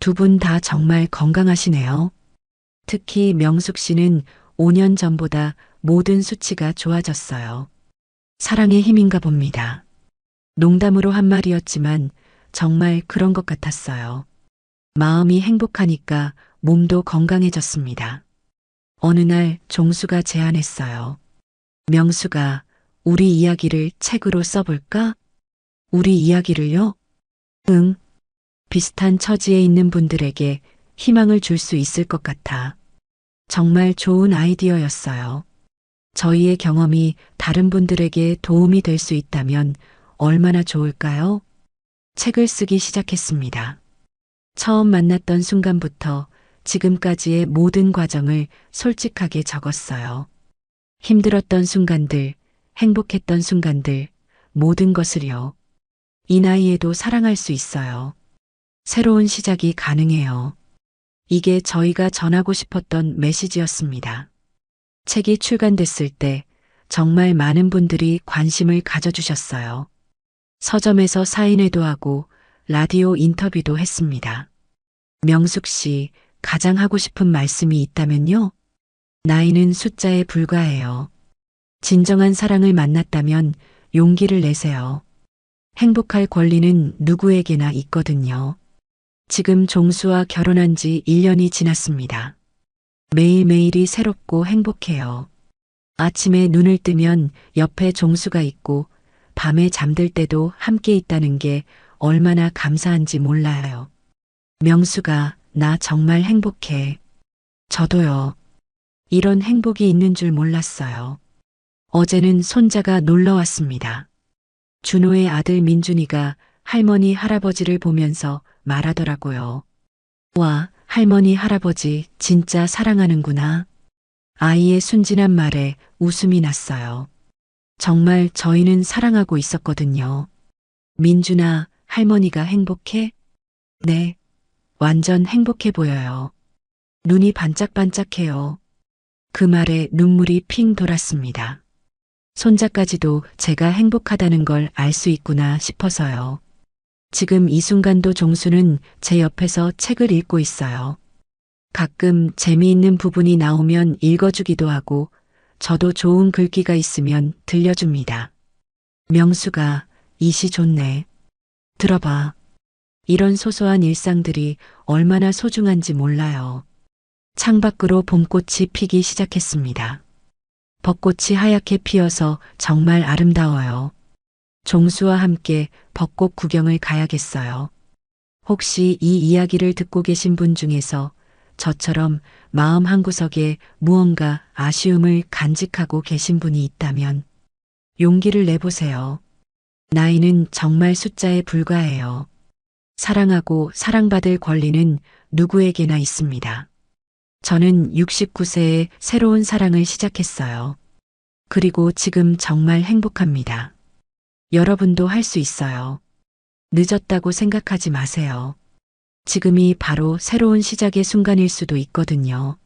두 분 다 정말 건강하시네요. 특히 명숙 씨는 5년 전보다 모든 수치가 좋아졌어요. 사랑의 힘인가 봅니다. 농담으로 한 말이었지만 정말 그런 것 같았어요. 마음이 행복하니까 몸도 건강해졌습니다. 어느 날 종수가 제안했어요. 명수가 우리 이야기를 책으로 써볼까? 우리 이야기를요? 응. 비슷한 처지에 있는 분들에게 희망을 줄 수 있을 것 같아. 정말 좋은 아이디어였어요. 저희의 경험이 다른 분들에게 도움이 될 수 있다면 얼마나 좋을까요? 책을 쓰기 시작했습니다. 처음 만났던 순간부터 지금까지의 모든 과정을 솔직하게 적었어요. 힘들었던 순간들, 행복했던 순간들, 모든 것을요. 이 나이에도 사랑할 수 있어요. 새로운 시작이 가능해요. 이게 저희가 전하고 싶었던 메시지였습니다. 책이 출간됐을 때 정말 많은 분들이 관심을 가져주셨어요. 서점에서 사인회도 하고 라디오 인터뷰도 했습니다. 명숙 씨, 가장 하고 싶은 말씀이 있다면요? 나이는 숫자에 불과해요. 진정한 사랑을 만났다면 용기를 내세요. 행복할 권리는 누구에게나 있거든요. 지금 종수와 결혼한 지 1년이 지났습니다. 매일매일이 새롭고 행복해요. 아침에 눈을 뜨면 옆에 종수가 있고 밤에 잠들 때도 함께 있다는 게 얼마나 감사한지 몰라요. 명수가 나 정말 행복해. 저도요. 이런 행복이 있는 줄 몰랐어요. 어제는 손자가 놀러 왔습니다. 준호의 아들 민준이가 할머니 할아버지를 보면서 말하더라고요. 와, 할머니 할아버지 진짜 사랑하는구나. 아이의 순진한 말에 웃음이 났어요. 정말 저희는 사랑하고 있었거든요. 민준아, 할머니가 행복해? 네, 완전 행복해 보여요. 눈이 반짝반짝해요. 그 말에 눈물이 핑 돌았습니다. 손자까지도 제가 행복하다는 걸 알 수 있구나 싶어서요. 지금 이 순간도 종수는 제 옆에서 책을 읽고 있어요. 가끔 재미있는 부분이 나오면 읽어주기도 하고 저도 좋은 글귀가 있으면 들려줍니다. 명수가 이 시 좋네. 들어봐. 이런 소소한 일상들이 얼마나 소중한지 몰라요. 창밖으로 봄꽃이 피기 시작했습니다. 벚꽃이 하얗게 피어서 정말 아름다워요. 종수와 함께 벚꽃 구경을 가야겠어요. 혹시 이 이야기를 듣고 계신 분 중에서 저처럼 마음 한구석에 무언가 아쉬움을 간직하고 계신 분이 있다면 용기를 내보세요. 나이는 정말 숫자에 불과해요. 사랑하고 사랑받을 권리는 누구에게나 있습니다. 저는 69세에 새로운 사랑을 시작했어요. 그리고 지금 정말 행복합니다. 여러분도 할 수 있어요. 늦었다고 생각하지 마세요. 지금이 바로 새로운 시작의 순간일 수도 있거든요.